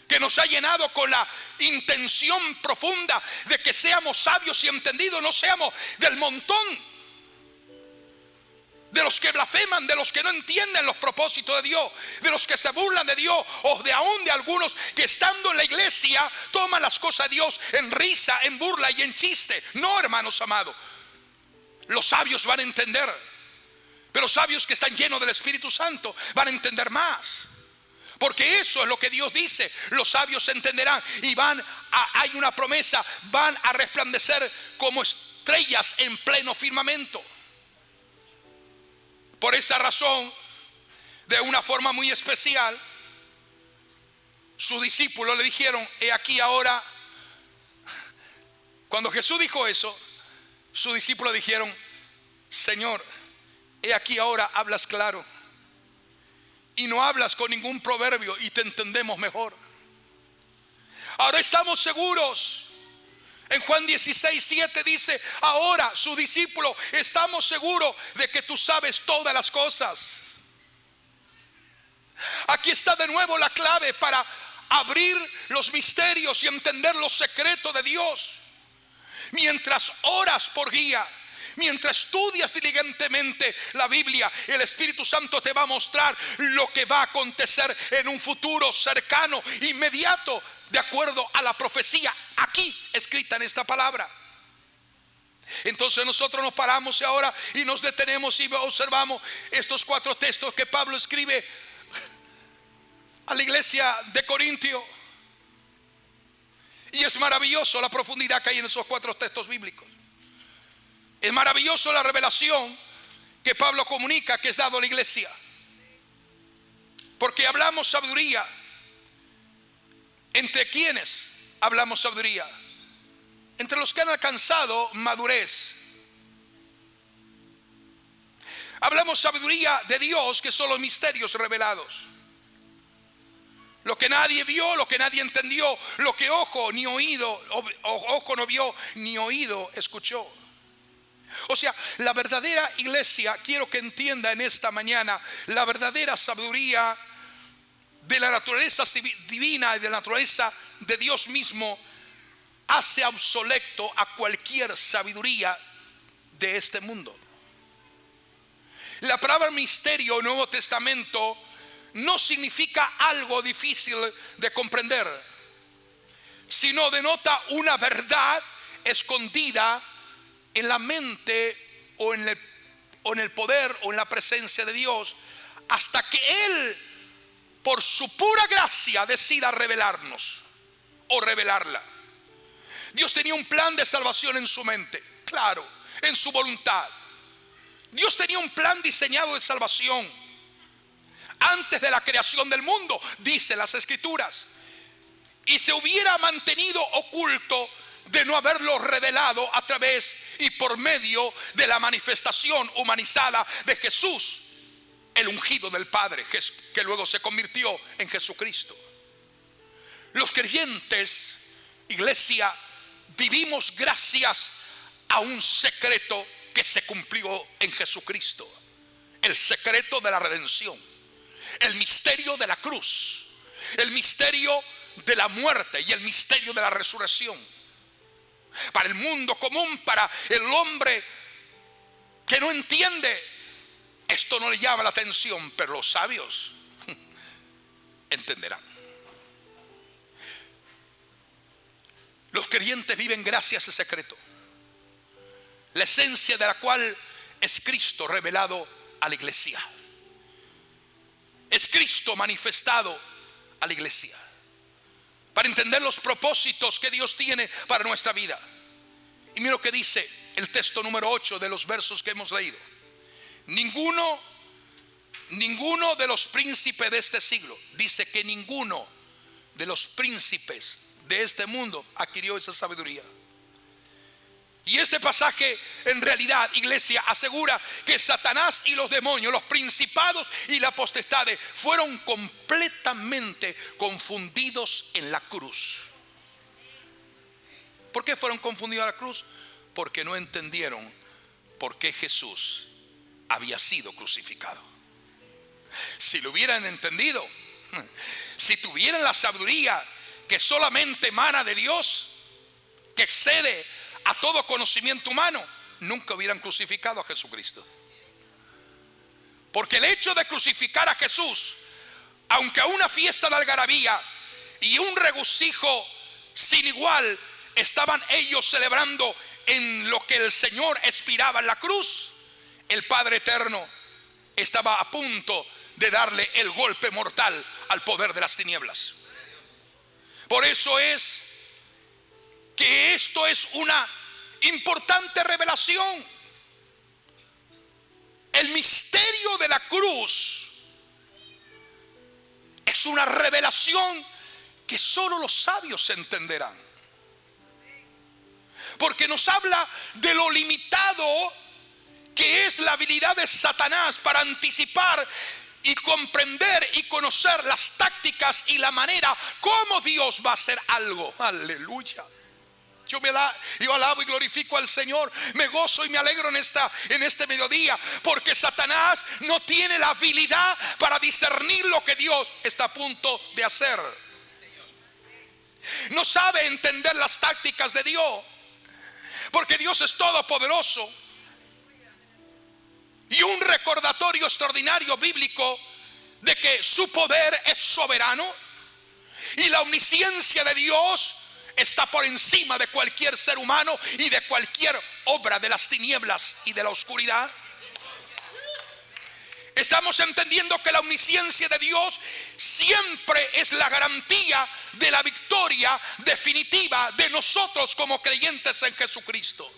A: que nos ha llenado con la intención profunda de que seamos sabios y entendidos, no seamos del montón, de los que blasfeman, de los que no entienden los propósitos de Dios, de los que se burlan de Dios, o de aún de algunos que estando en la iglesia toman las cosas de Dios en risa, en burla y en chiste. No, hermanos amados, los sabios van a entender, pero los sabios que están llenos del Espíritu Santo van a entender más, porque eso es lo que Dios dice: los sabios entenderán y hay una promesa, van a resplandecer como estrellas en pleno firmamento. Por esa razón, de una forma muy especial, sus discípulos le dijeron: he aquí ahora. Cuando Jesús dijo eso, sus discípulos dijeron: Señor, he aquí ahora hablas claro y no hablas con ningún proverbio, y te entendemos mejor. Ahora estamos seguros. En Juan 16:7 dice: ahora, sus discípulos, estamos seguros de que tú sabes todas las cosas. Aquí está de nuevo la clave para abrir los misterios y entender los secretos de Dios. Mientras oras por guía, mientras estudias diligentemente la Biblia, el Espíritu Santo te va a mostrar lo que va a acontecer en un futuro cercano, inmediato, de acuerdo a la profecía aquí escrita en esta palabra. Entonces nosotros nos paramos ahora y nos detenemos y observamos estos 4 textos que Pablo escribe a la iglesia de Corintio. Y es maravilloso la profundidad que hay en esos 4 textos bíblicos. Es maravilloso la revelación que Pablo comunica que es dado a la iglesia. Porque hablamos sabiduría. ¿Entre quiénes hablamos sabiduría? Entre los que han alcanzado madurez. Hablamos sabiduría de Dios, que son los misterios revelados. Lo que nadie vio, lo que nadie entendió, lo que ojo no vio, ni oído escuchó. O sea, la verdadera iglesia, quiero que entienda en esta mañana, la verdadera sabiduría de la naturaleza divina y de la naturaleza de Dios mismo hace obsoleto a cualquier sabiduría de este mundo. La palabra misterio, Nuevo Testamento, no significa algo difícil de comprender, sino denota una verdad escondida en la mente o en el poder o en la presencia de Dios, hasta que Él, por su pura gracia, decida revelarnos o revelarla. Dios tenía un plan de salvación en su mente, claro, en su voluntad. Dios tenía un plan diseñado de salvación antes de la creación del mundo, dice las Escrituras, y se hubiera mantenido oculto de no haberlo revelado a través y por medio de la manifestación humanizada de Jesús, el ungido del Padre, que luego se convirtió en Jesucristo. Los creyentes, iglesia, vivimos gracias a un secreto que se cumplió en Jesucristo. El secreto de la redención, el misterio de la cruz, el misterio de la muerte y el misterio de la resurrección. Para el mundo común, para el hombre que no entiende, esto no le llama la atención, pero los sabios entenderán. Los creyentes viven gracias a ese secreto, la esencia de la cual es Cristo revelado a la iglesia. Es Cristo manifestado a la iglesia, para entender los propósitos que Dios tiene para nuestra vida. Y mira lo que dice el texto número 8 de los versos que hemos leído. Ninguno de los príncipes de este siglo, dice que ninguno de los príncipes de este mundo adquirió esa sabiduría. Y este pasaje en realidad, iglesia, asegura que Satanás y los demonios, los principados y las potestades fueron completamente confundidos en la cruz. ¿Por qué fueron confundidos en la cruz? Porque no entendieron por qué Jesús había sido crucificado. Si lo hubieran entendido, si tuvieran la sabiduría que solamente emana de Dios, que excede a todo conocimiento humano, nunca hubieran crucificado a Jesucristo. Porque el hecho de crucificar a Jesús, aunque a una fiesta de algarabía y un regocijo sin igual estaban ellos celebrando en lo que el Señor expiraba en la cruz, el Padre Eterno estaba a punto de darle el golpe mortal al poder de las tinieblas. Por eso es que esto es una importante revelación. El misterio de la cruz es una revelación que solo los sabios entenderán, porque nos habla de lo limitado que es la habilidad de Satanás para anticipar y comprender y conocer las tácticas y la manera como Dios va a hacer algo. Aleluya. Yo alabo y glorifico al Señor, me gozo y me alegro en este mediodía, porque Satanás no tiene la habilidad para discernir lo que Dios está a punto de hacer. No sabe entender las tácticas de Dios, porque Dios es todopoderoso. Y un recordatorio extraordinario bíblico de que su poder es soberano y la omnisciencia de Dios está por encima de cualquier ser humano y de cualquier obra de las tinieblas y de la oscuridad. Estamos entendiendo que la omnisciencia de Dios siempre es la garantía de la victoria definitiva de nosotros como creyentes en Jesucristo.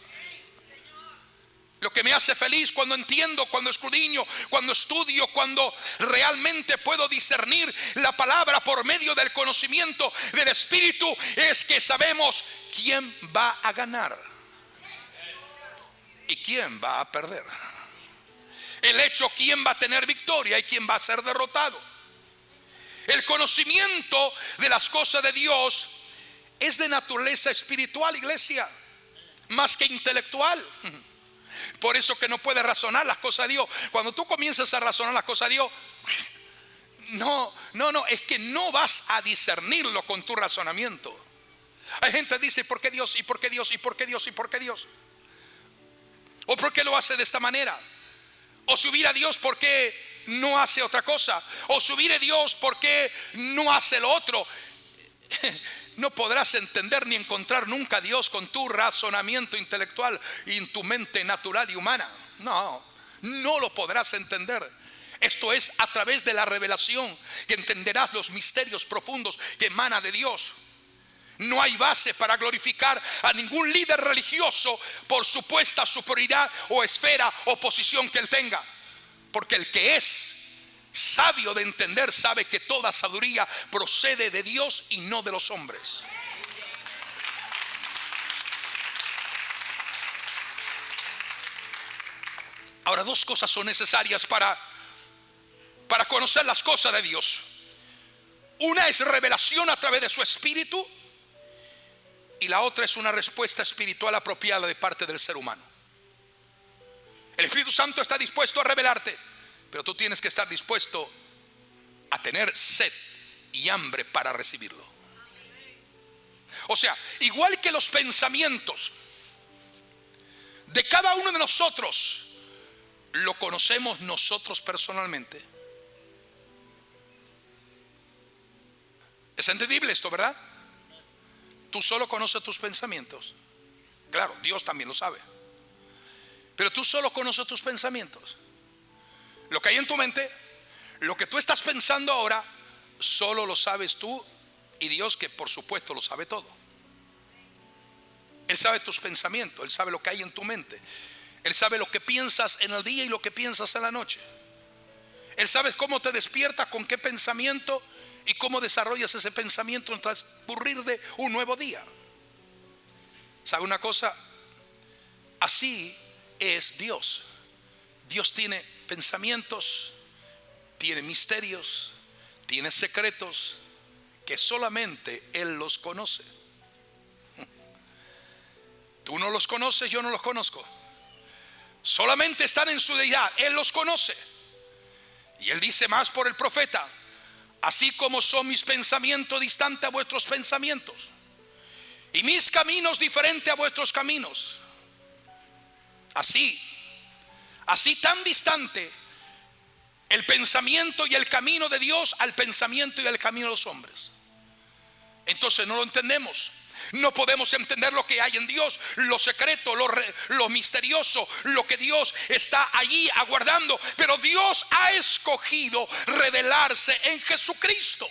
A: Lo que me hace feliz cuando entiendo, cuando escudriño, cuando estudio, cuando realmente puedo discernir la palabra por medio del conocimiento del Espíritu, es que sabemos quién va a ganar y quién va a perder. El hecho, quién va a tener victoria y quién va a ser derrotado. El conocimiento de las cosas de Dios es de naturaleza espiritual, iglesia, más que intelectual. Por eso que no puedes razonar las cosas de Dios. Cuando tú comienzas a razonar las cosas de Dios, no, es que no vas a discernirlo con tu razonamiento. Hay gente que dice, ¿por qué Dios? ¿Y por qué Dios? ¿Y por qué Dios? ¿Y por qué Dios? ¿O por qué lo hace de esta manera? O si hubiera Dios, ¿por qué no hace otra cosa? O si hubiera Dios, ¿por qué no hace lo otro? No podrás entender ni encontrar nunca a Dios con tu razonamiento intelectual y en tu mente natural y humana. No lo podrás entender. Esto es a través de la revelación que entenderás los misterios profundos que emana de Dios. No hay base para glorificar a ningún líder religioso por supuesta superioridad o esfera o posición que él tenga. Porque el que es sabio de entender sabe que toda sabiduría procede de Dios y no de los hombres. Ahora, dos cosas son necesarias para conocer las cosas de Dios. Una es revelación a través de su espíritu, y la otra es una respuesta espiritual apropiada de parte del ser humano. El Espíritu Santo está dispuesto a revelarte, pero tú tienes que estar dispuesto a tener sed y hambre para recibirlo. O sea, igual que los pensamientos de cada uno de nosotros lo conocemos nosotros personalmente. ¿Es entendible esto, verdad? Tú solo conoces tus pensamientos. Claro, Dios también lo sabe, pero tú solo conoces tus pensamientos. Lo que hay en tu mente, lo que tú estás pensando ahora, solo lo sabes tú y Dios, que por supuesto lo sabe todo. Él sabe tus pensamientos, Él sabe lo que hay en tu mente. Él sabe lo que piensas en el día y lo que piensas en la noche. Él sabe cómo te despiertas, con qué pensamiento y cómo desarrollas ese pensamiento en transcurrir de un nuevo día. ¿Sabe una cosa? Así es Dios. Dios tiene pensamientos, tiene misterios, tiene secretos que solamente Él los conoce. Tú no los conoces, yo no los conozco. Solamente están en su deidad, Él los conoce. Y Él dice más por el profeta: así como son mis pensamientos distantes a vuestros pensamientos, y mis caminos diferentes a vuestros caminos. Así tan distante el pensamiento y el camino de Dios al pensamiento y al camino de los hombres. Entonces no lo entendemos. No podemos entender lo que hay en Dios, lo secreto, lo misterioso, lo que Dios está allí aguardando. Pero Dios ha escogido revelarse en Jesucristo.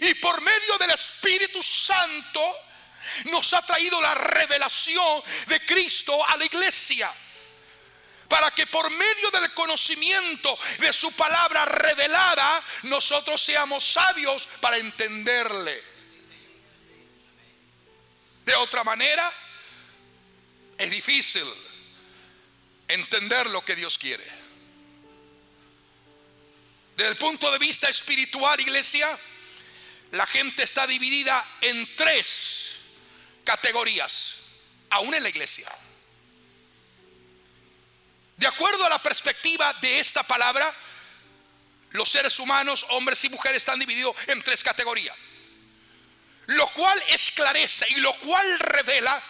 A: Y por medio del Espíritu Santo nos ha traído la revelación de Cristo a la iglesia, para que por medio del conocimiento de su palabra revelada nosotros seamos sabios para entenderle. De otra manera es difícil entender lo que Dios quiere. Desde el punto de vista espiritual, iglesia, la gente está dividida en tres categorías, aún en la iglesia. De acuerdo a la perspectiva de esta palabra, los seres humanos, hombres y mujeres, están divididos en tres categorías, lo cual esclarece y lo cual revela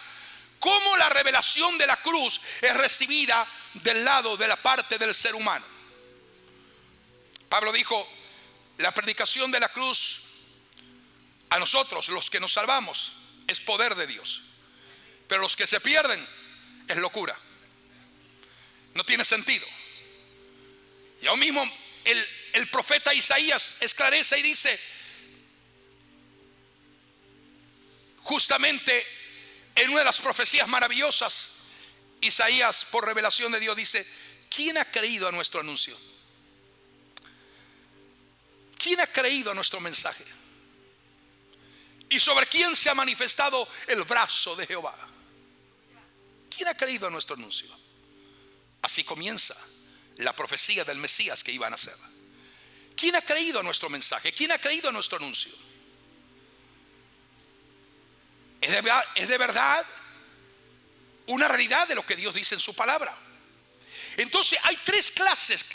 A: cómo la revelación de la cruz es recibida del lado de la parte del ser humano. Pablo dijo: la predicación de la cruz a nosotros, los que nos salvamos, es poder de Dios, pero los que se pierden es locura. No tiene sentido. Y aún mismo el profeta Isaías esclarece y dice, justamente en una de las profecías maravillosas, Isaías, por revelación de Dios, dice: ¿quién ha creído a nuestro anuncio? ¿Quién ha creído a nuestro mensaje? ¿Y sobre quién se ha manifestado el brazo de Jehová? ¿Quién ha creído a nuestro anuncio? Así comienza la profecía del Mesías que iba a nacer. ¿Quién ha creído a nuestro mensaje? ¿Quién ha creído a nuestro anuncio? Es de verdad una realidad de lo que Dios dice en su palabra. Entonces hay tres clases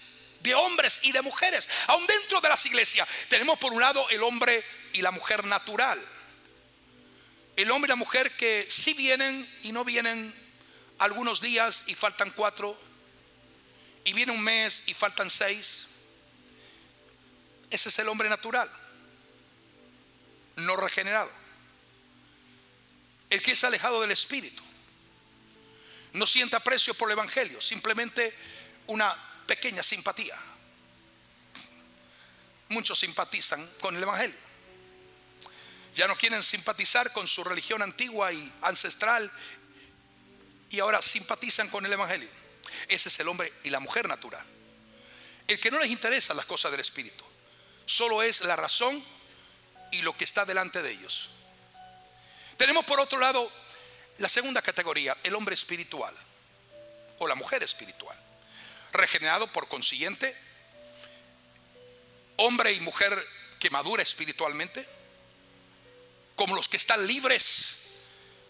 A: de hombres y de mujeres. Aún dentro de las iglesias tenemos por un lado el hombre y la mujer natural. El hombre y la mujer que sí vienen y no vienen algunos días y faltan 4, y viene un mes y faltan 6. Ese es el hombre natural, no regenerado, el que es alejado del Espíritu. No siente aprecio por el Evangelio, simplemente una pequeña simpatía. Muchos simpatizan con el Evangelio, ya no quieren simpatizar con su religión antigua y ancestral, y ahora simpatizan con el Evangelio. Ese es el hombre y la mujer natural, el que no les interesan las cosas del Espíritu, solo es la razón y lo que está delante de ellos. Tenemos por otro lado la segunda categoría, el hombre espiritual o la mujer espiritual, regenerado por consiguiente, hombre y mujer que madura espiritualmente, como los que están libres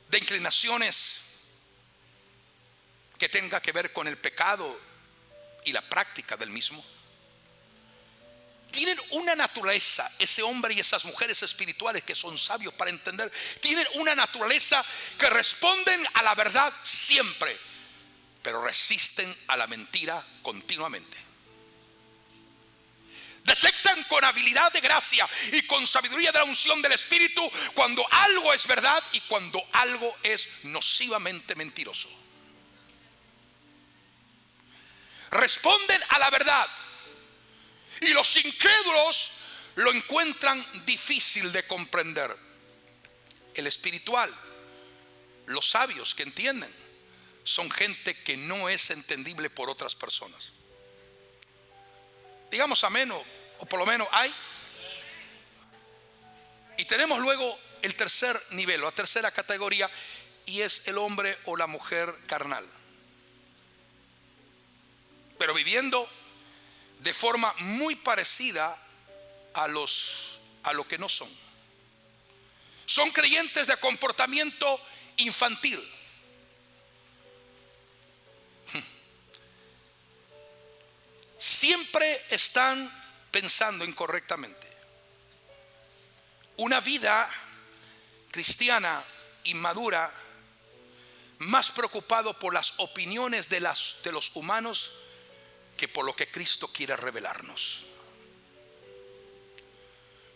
A: de inclinaciones que tenga que ver con el pecado y la práctica del mismo. Tienen una naturaleza, ese hombre y esas mujeres espirituales que son sabios para entender, tienen una naturaleza que responden a la verdad siempre, pero resisten a la mentira continuamente. Detectan con habilidad de gracia y con sabiduría de la unción del Espíritu cuando algo es verdad y cuando algo es nocivamente mentiroso. Responden a la verdad. Y los incrédulos lo encuentran difícil de comprender. El espiritual, los sabios que entienden, son gente que no es entendible por otras personas. Digamos amén, o por lo menos hay. Y tenemos luego el tercer nivel, la tercera categoría, y es el hombre o la mujer carnal, pero viviendo de forma muy parecida a lo que no son. Son creyentes de comportamiento infantil. Siempre están pensando incorrectamente. Una vida cristiana inmadura, más preocupado por las opiniones de los humanos que por lo que Cristo quiere revelarnos.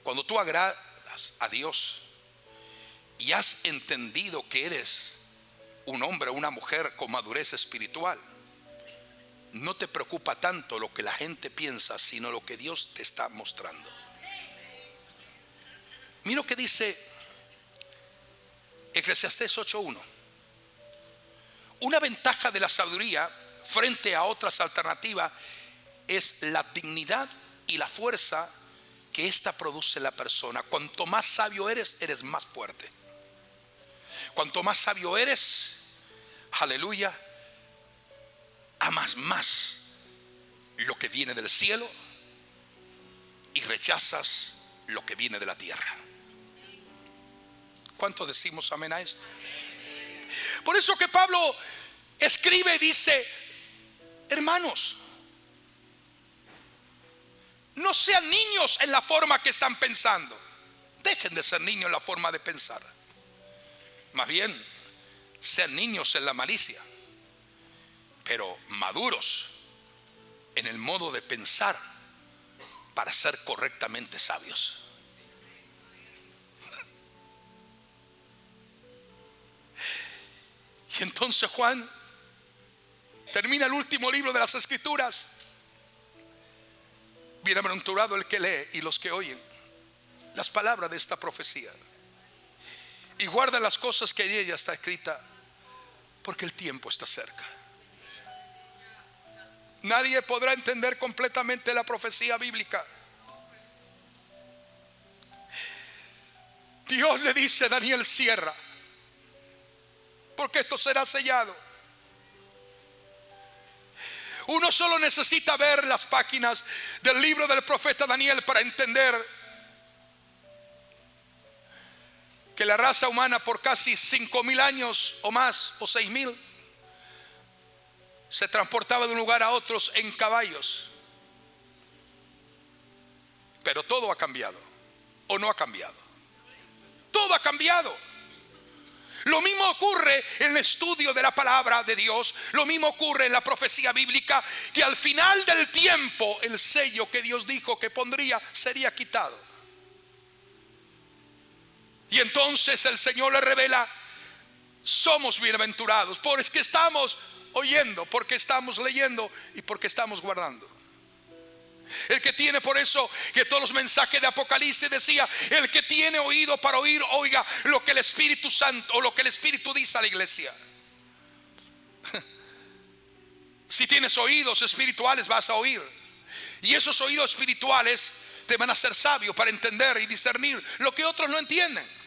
A: Cuando tú agradas a Dios y has entendido que eres un hombre o una mujer con madurez espiritual, no te preocupa tanto lo que la gente piensa, sino lo que Dios te está mostrando. Mira lo que dice Eclesiastés 8:1. Una ventaja de la sabiduría frente a otras alternativas es la dignidad y la fuerza que ésta produce en la persona. Cuanto más sabio eres, eres más fuerte. Cuanto más sabio eres, aleluya, amas más lo que viene del cielo y rechazas lo que viene de la tierra. ¿Cuánto decimos amén a esto? Por eso que Pablo escribe y dice: hermanos, no sean niños en la forma que están pensando. Dejen de ser niños en la forma de pensar. Más bien, sean niños en la malicia, pero maduros en el modo de pensar para ser correctamente sabios. Y entonces Juan termina el último libro de las Escrituras. Bienaventurado el que lee y los que oyen las palabras de esta profecía y guardan las cosas que en ella está escrita, Porque el tiempo está cerca. Nadie podrá entender completamente la profecía bíblica. Dios le dice a Daniel: cierra, porque esto será sellado. Uno solo necesita ver las páginas del libro del profeta Daniel para entender que la raza humana por casi 5.000 años o más, o 6.000, se transportaba de un lugar a otros en caballos. Pero todo ha cambiado, ¿o no ha cambiado? Todo ha cambiado. Lo mismo ocurre en el estudio de la palabra de Dios. Lo mismo ocurre en la profecía bíblica, que al final del tiempo el sello que Dios dijo que pondría sería quitado. Y entonces el Señor le revela: somos bienaventurados porque estamos oyendo, porque estamos leyendo y porque estamos guardando. El que tiene, por eso que todos los mensajes de Apocalipsis decía: el que tiene oído para oír, oiga lo que el Espíritu Santo, o lo que el Espíritu dice a la iglesia. Si tienes oídos espirituales, vas a oír. Y esos oídos espirituales te van a hacer sabio para entender y discernir lo que otros no entienden.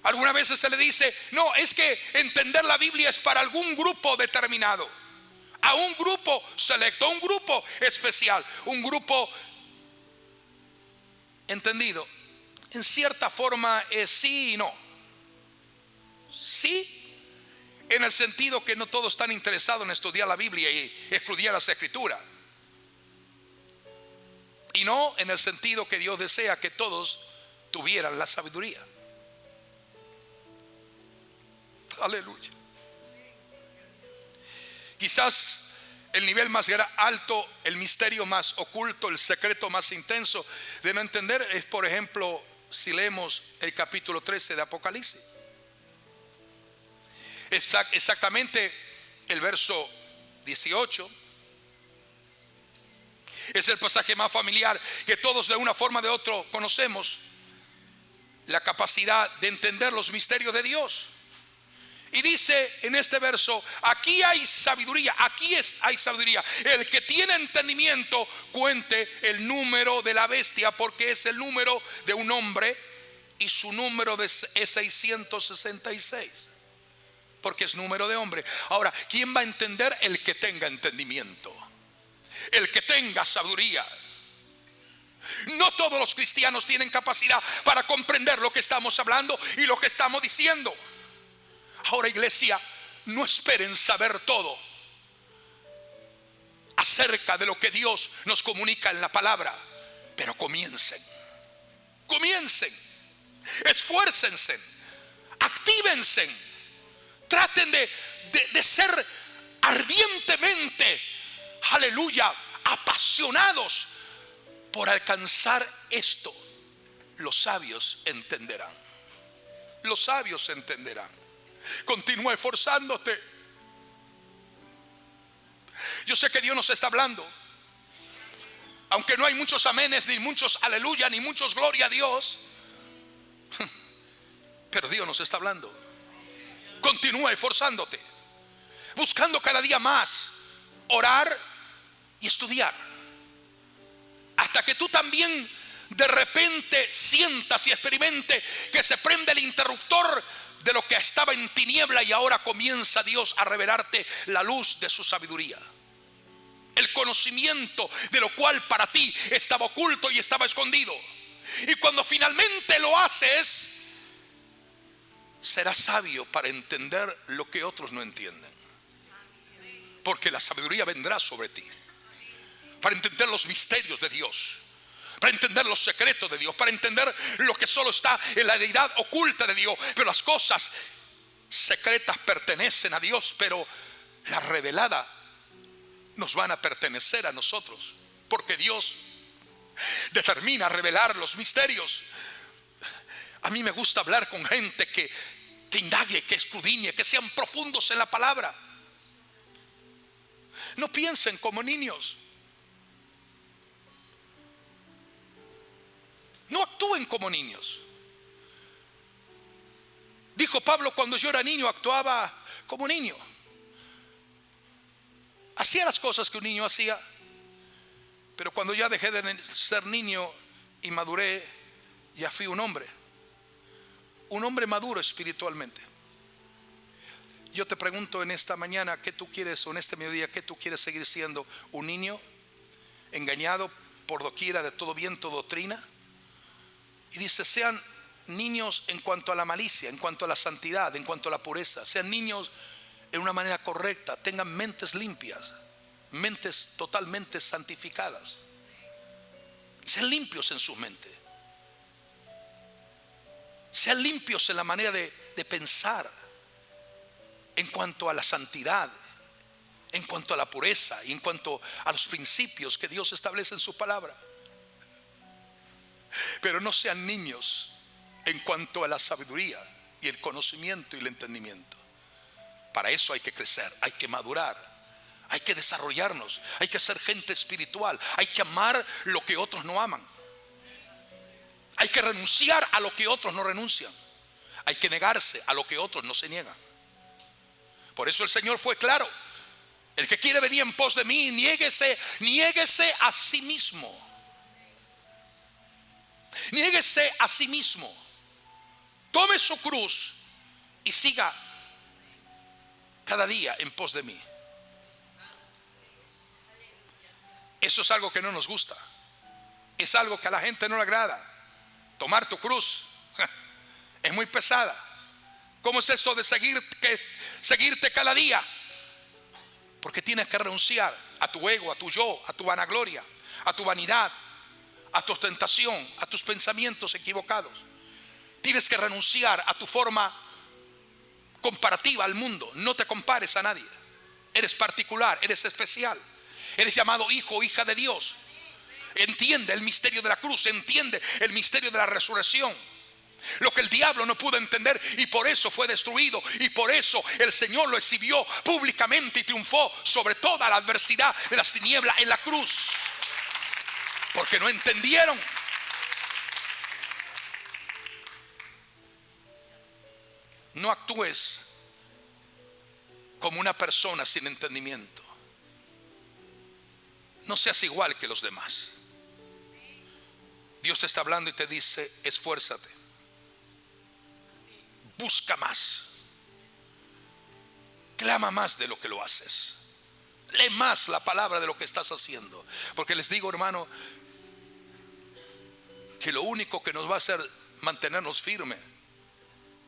A: Algunas veces se le dice: no, es que entender la Biblia es para algún grupo determinado, a un grupo selecto, a un grupo especial, un grupo entendido. En cierta forma es sí y no. Sí, en el sentido que no todos están interesados en estudiar la Biblia y estudiar las Escrituras. Y no en el sentido que Dios desea que todos tuvieran la sabiduría. Aleluya. Quizás el nivel más alto, el misterio más oculto, el secreto más intenso de no entender es, por ejemplo, si leemos el capítulo 13 de Apocalipsis. Exactamente el verso 18. Es el pasaje más familiar que todos de una forma o de otra conocemos. La capacidad de entender los misterios de Dios. Y dice en este verso: aquí hay sabiduría, hay sabiduría. El que tiene entendimiento cuente el número de la bestia, porque es el número de un hombre y su número es 666, porque es número de hombre. Ahora, ¿quién va a entender? El que tenga entendimiento, el que tenga sabiduría. No todos los cristianos tienen capacidad para comprender lo que estamos hablando y lo que estamos diciendo. Ahora, iglesia, no esperen saber todo acerca de lo que Dios nos comunica en la palabra, pero comiencen, esfuércense, actívense, traten de ser ardientemente, aleluya, apasionados por alcanzar esto. Los sabios entenderán. Los sabios entenderán. Continúa esforzándote. Yo sé que Dios nos está hablando, aunque no hay muchos amenes, ni muchos aleluya, ni muchos gloria a Dios, pero Dios nos está hablando. Continúa esforzándote, buscando cada día más orar y estudiar, hasta que tú también de repente sientas y experimente que se prende el interruptor de lo que estaba en tiniebla, y ahora comienza Dios a revelarte la luz de su sabiduría, el conocimiento de lo cual para ti estaba oculto y estaba escondido. Y cuando finalmente lo haces, serás sabio para entender lo que otros no entienden, porque la sabiduría vendrá sobre ti para entender los misterios de Dios, para entender los secretos de Dios, para entender lo que solo está en la deidad oculta de Dios. Pero las cosas secretas pertenecen a Dios, pero las reveladas nos van a pertenecer a nosotros, porque Dios determina revelar los misterios. A mí me gusta hablar con gente que indague, que escudriñe, que sean profundos en la palabra. No piensen como niños. No actúen como niños. Dijo Pablo: cuando yo era niño actuaba como niño, hacía las cosas que un niño hacía. Pero cuando ya dejé de ser niño y maduré, ya fui un hombre maduro espiritualmente. Yo te pregunto en esta mañana, ¿qué tú quieres? O en este mediodía, ¿qué tú quieres seguir siendo? ¿Un niño engañado por doquiera de todo viento de doctrina? Y dice: sean niños en cuanto a la malicia, en cuanto a la santidad, en cuanto a la pureza. Sean niños en una manera correcta. Tengan mentes limpias, mentes totalmente santificadas. Sean limpios en sus mentes. Sean limpios en la manera de pensar, en cuanto a la santidad, en cuanto a la pureza y en cuanto a los principios que Dios establece en su palabra. Pero no sean niños en cuanto a la sabiduría y el conocimiento y el entendimiento. Para eso hay que crecer, hay que madurar, hay que desarrollarnos, hay que ser gente espiritual, hay que amar lo que otros no aman, hay que renunciar a lo que otros no renuncian, hay que negarse a lo que otros no se niegan. Por eso el Señor fue claro: el que quiere venir en pos de mí, niéguese a sí mismo. Niéguese a sí mismo, tome su cruz y siga cada día en pos de mí. Eso es algo que no nos gusta, es algo que a la gente no le agrada. Tomar tu cruz es muy pesada. ¿Cómo es esto de seguirte cada día? Porque tienes que renunciar a tu ego, a tu yo, a tu vanagloria, a tu vanidad, a tu ostentación, a tus pensamientos equivocados. Tienes que renunciar a tu forma comparativa al mundo. No te compares a nadie. Eres particular, eres especial. Eres llamado hijo o hija de Dios. Entiende el misterio de la cruz, entiende el misterio de la resurrección. Lo que el diablo no pudo entender, y por eso fue destruido, y por eso el Señor lo exhibió públicamente y triunfó sobre toda la adversidad de las tinieblas en la cruz. Porque no entendieron. No actúes como una persona sin entendimiento. No seas igual que los demás. Dios te está hablando y te dice: esfuérzate, busca más, clama más de lo que lo haces, lee más la palabra de lo que estás haciendo. Porque les digo, hermano, que lo único que nos va a hacer mantenernos firmes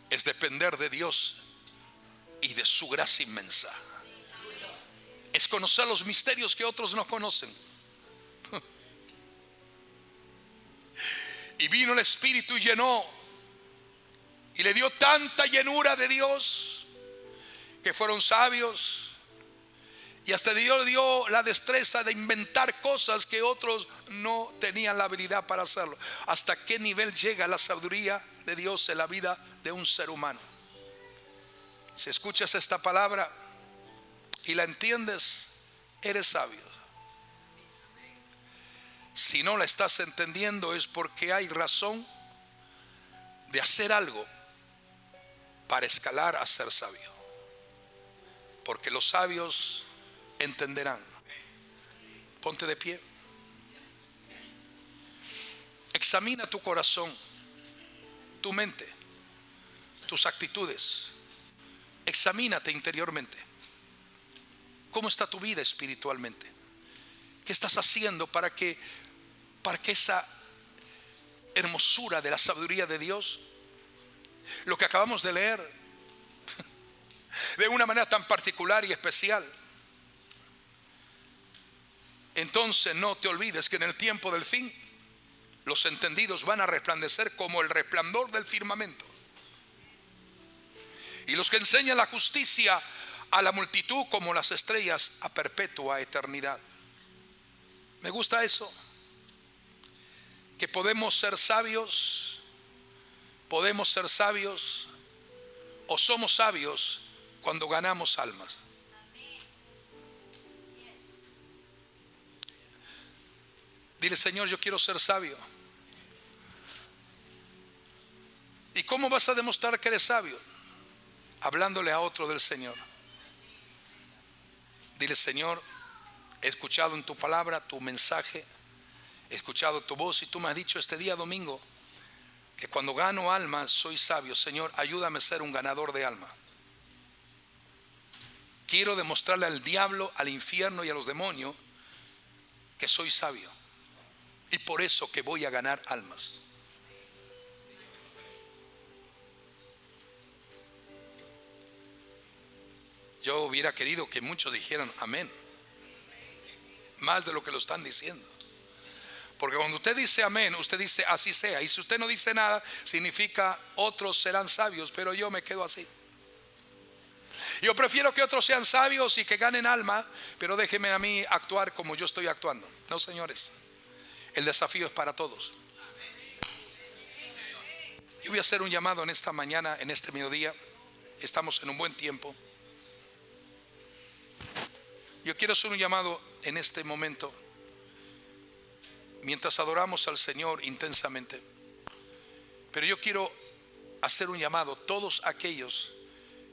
A: es depender de Dios y de su gracia inmensa. Es conocer los misterios que otros no conocen. Y vino el Espíritu y llenó, y le dio tanta llenura de Dios que fueron sabios, y hasta Dios dio la destreza de inventar cosas que otros no tenían la habilidad para hacerlo. ¿Hasta qué nivel llega la sabiduría de Dios en la vida de un ser humano? Si escuchas esta palabra y la entiendes, eres sabio. Si no la estás entendiendo, es porque hay razón de hacer algo para escalar a ser sabio. Porque los sabios entenderán. Ponte de pie. Examina tu corazón, tu mente, tus actitudes. Examínate interiormente. ¿Cómo está tu vida espiritualmente? ¿Qué estás haciendo para que esa hermosura de la sabiduría de Dios, lo que acabamos de leer, de una manera tan particular y especial? Entonces no te olvides que en el tiempo del fin los entendidos van a resplandecer como el resplandor del firmamento, y los que enseñan la justicia a la multitud como las estrellas a perpetua eternidad. Me gusta eso, que podemos ser sabios o somos sabios cuando ganamos almas. Dile: Señor, yo quiero ser sabio. ¿Y cómo vas a demostrar que eres sabio? hablándole a otro del Señor. Dile: Señor, he escuchado en tu palabra tu mensaje, he escuchado tu voz y tú me has dicho este día domingo que cuando gano almas soy sabio. Señor, ayúdame a ser un ganador de alma. Quiero demostrarle al diablo, al infierno y a los demonios que soy sabio, y por eso que voy a ganar almas. Yo hubiera querido que muchos dijeran amén, más de lo que lo están diciendo. Porque cuando usted dice amén, usted dice así sea. Y si usted no dice nada, significa otros serán sabios, pero yo me quedo así. Yo prefiero que otros sean sabios y que ganen alma, pero déjenme a mí actuar como yo estoy actuando. No, señores, el desafío es para todos. Yo voy a hacer un llamado en esta mañana, en este mediodía. Estamos en un buen tiempo. Yo quiero hacer un llamado en este momento, mientras adoramos al Señor intensamente. Pero yo quiero hacer un llamado a todos aquellos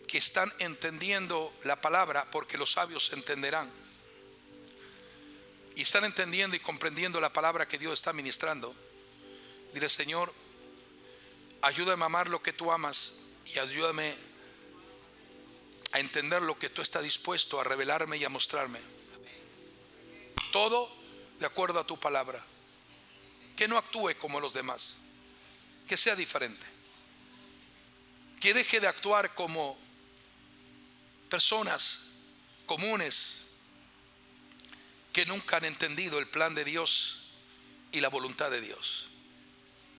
A: que están entendiendo la palabra, porque los sabios entenderán. Y están entendiendo y comprendiendo la palabra que Dios está ministrando. Dile: Señor, ayúdame a amar lo que tú amas y ayúdame a entender lo que tú estás dispuesto a revelarme y a mostrarme. Todo de acuerdo a tu palabra. Que no actúe como los demás, que sea diferente, que deje de actuar como personas comunes que nunca han entendido el plan de Dios y la voluntad de Dios.